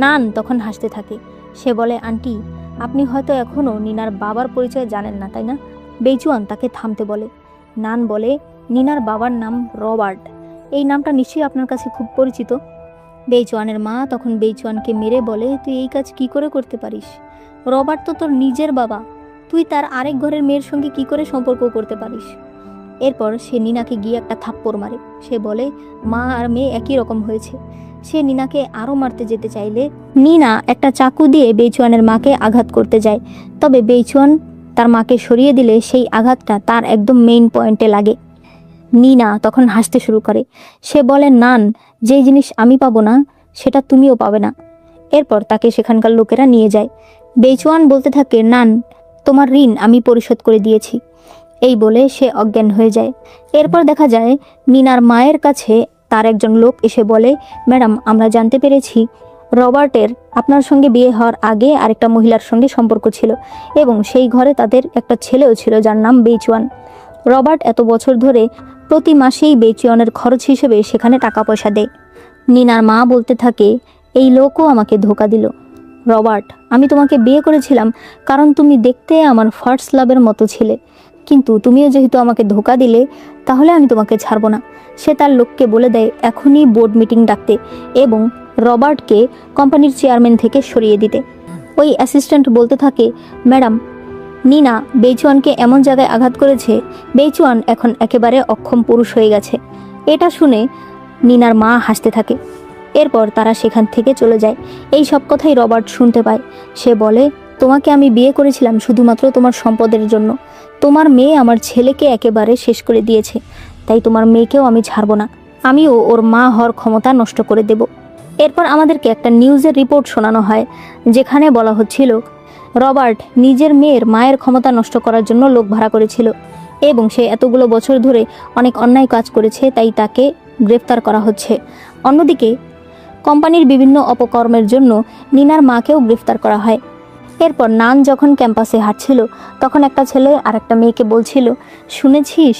নান তখন হাসতে থাকে। সে বলে, আন্টি, আপনি হয়তো এখনও নিনার বাবার পরিচয় জানেন না, তাই না? বেইচুয়ান তাকে থামতে বলে। নান বলে, নিনার বাবার নাম রবার্ট, এই নামটা নিশ্চয়ই আপনার কাছে খুব পরিচিত। বেইচুয়ানের মা তখন বেইচুয়ানকে মেরে বলে, তুই এই কাজ কি করে করতে পারিস? রবার্ট তো তোর নিজের বাবা। তুই তার আরেক ঘরের মেয়ের সঙ্গে কি করে সম্পর্ক করতে পারিস? এরপর সে নিনাকে গিয়ে একটা থাপ্পড় মারে। সে বলে মা আর মেয়ে একই রকম হয়েছে। সে নিনাকে আরও মারতে যেতে চাইলে নিনা একটা চাকু দিয়ে বেইচুয়ানের মাকে আঘাত করতে যায়। তবে বেইচুয়ান তার মাকে সরিয়ে দিলে সেই আঘাতটা তার একদম মেইন পয়েন্টে লাগে। নিনা তখন হাসতে শুরু করে। সে বলে নান, যে জিনিস আমি পাবো না সেটা তুমিও পাবে না। এরপর তাকে সেখানকার লোকেরা নিয়ে যায়। বেইচুয়ান বলতে থাকে নান, তোমার ঋণ আমি পরিশোধ করে দিয়েছি। এই বলে সে অজ্ঞান হয়ে যায়। এরপর দেখা যায় নিনার মায়ের কাছে তার একজন লোক এসে বলে, ম্যাডাম, আমরা জানতে পেরেছি রবার্টের আপনার সঙ্গে বিয়ে হওয়ার আগে আরেকটা মহিলার সঙ্গে সম্পর্ক ছিল এবং সেই ঘরে তাদের একটা ছেলেও ছিল যার নাম বেইচুয়ান। রবার্ট এত বছর ধরে প্রতি মাসেই বেইচুয়ানের খরচ হিসেবে সেখানে টাকা পয়সা দেয়। নিনার মা বলতে থাকে, এই লোকও আমাকে ধোঁকা দিল। রবার্ট, আমি তোমাকে বিয়ে করেছিলাম কারণ তুমি দেখতে আমার ফার্স্ট লাভের মতো ছিলে, কিন্তু তুমিও যেহেতু আমাকে ধোঁকা দিলে তাহলে আমি তোমাকে ছাড়বো না। সে তার লোককে বলে দেয় এখনই বোর্ড মিটিং ডাকতে এবং রবার্টকে কোম্পানির চেয়ারম্যান থেকে সরিয়ে দিতে। ওই অ্যাসিস্ট্যান্ট বলতে থাকে, ম্যাডাম, নিনা বেইচুয়ানকে এমন জায়গায় আঘাত করেছে, বেইচুয়ান এখন একেবারে অক্ষম পুরুষ হয়ে গেছে। এটা শুনে নিনার মা হাসতে থাকে। এরপর তারা সেখান থেকে চলে যায়। এই সব কথাই রবার্ট শুনতে পায়। সে বলে, তোমাকে আমি বিয়ে করেছিলাম শুধুমাত্র তোমার সম্পদের জন্য। তোমার মেয়ে আমার ছেলেকে একেবারে শেষ করে দিয়েছে, তাই তোমার মেয়েকেও আমি ছাড়বো না। আমিও ওর মা হওয়ার ক্ষমতা নষ্ট করে দেব। এরপর আমাদেরকে একটা নিউজের রিপোর্ট শোনানো হয়, যেখানে বলা হচ্ছিল রবার্ট নিজের মেয়ের মায়ের ক্ষমতা নষ্ট করার জন্য লোক ভাড়া করেছিল এবং সে এতগুলো বছর ধরে অনেক অন্যায় কাজ করেছে, তাই তাকে গ্রেফতার করা হচ্ছে। অন্যদিকে কোম্পানির বিভিন্ন অপকর্মের জন্য নিনার মাকেও গ্রেফতার করা হয়। এরপর নান যখন ক্যাম্পাসে হাঁটছিল তখন একটা ছেলে আর একটা মেয়েকে বলছিল, শুনেছিস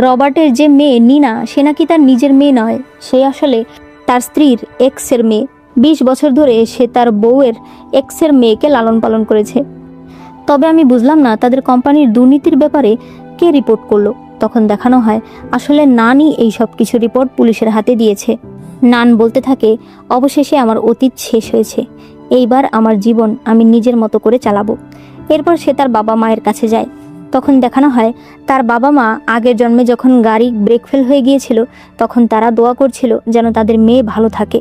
রবার্টের যে মেয়ে নিনা, সে নাকি তার নিজের মেয়ে নয়, সে আসলে তার স্ত্রীর এক্সের মেয়ে। 20 বছর ধরে সে তার বউয়ের এক্সের মেয়েকে লালন পালন করেছে। তবে আমি বুঝলাম না তাদের কোম্পানির দুর্নীতির ব্যাপারে কে রিপোর্ট করলো। তখন দেখানো হয় আসলে নানই এই সব কিছু রিপোর্ট পুলিশের হাতে দিয়েছে। নান বলতে থাকে, অবশেষে আমার অতীত শেষ হয়েছে, এইবার আমার জীবন আমি নিজের মতো করে চালাবো। এরপর সে তার বাবা মায়ের কাছে যায়। তখন দেখানো হয় তার বাবা মা আগের জন্মে যখন গাড়ি ব্রেক ফেল হয়ে গিয়েছিল তখন তারা দোয়া করছিল যেন তাদের মেয়ে ভালো থাকে।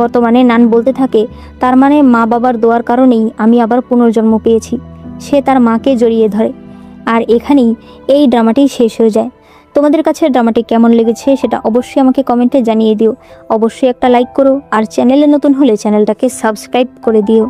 বর্তমানে নান বলতে থাকে, তার মানে মা বাবার দোয়ার কারণেই আমি আবার পুনর্জন্ম পেয়েছি। সে তার মাকে জড়িয়ে ধরে। আর এখানেই এই ড্রামাটি শেষ হয়ে যায়। তোমাদের কাছে ড্রামাটি কেমন লেগেছে সেটা অবশ্যই আমাকে কমেন্টে জানিয়ে দিও। অবশ্যই একটা লাইক করো আর চ্যানেলে নতুন হলে চ্যানেলটাকে সাবস্ক্রাইব করে দিও।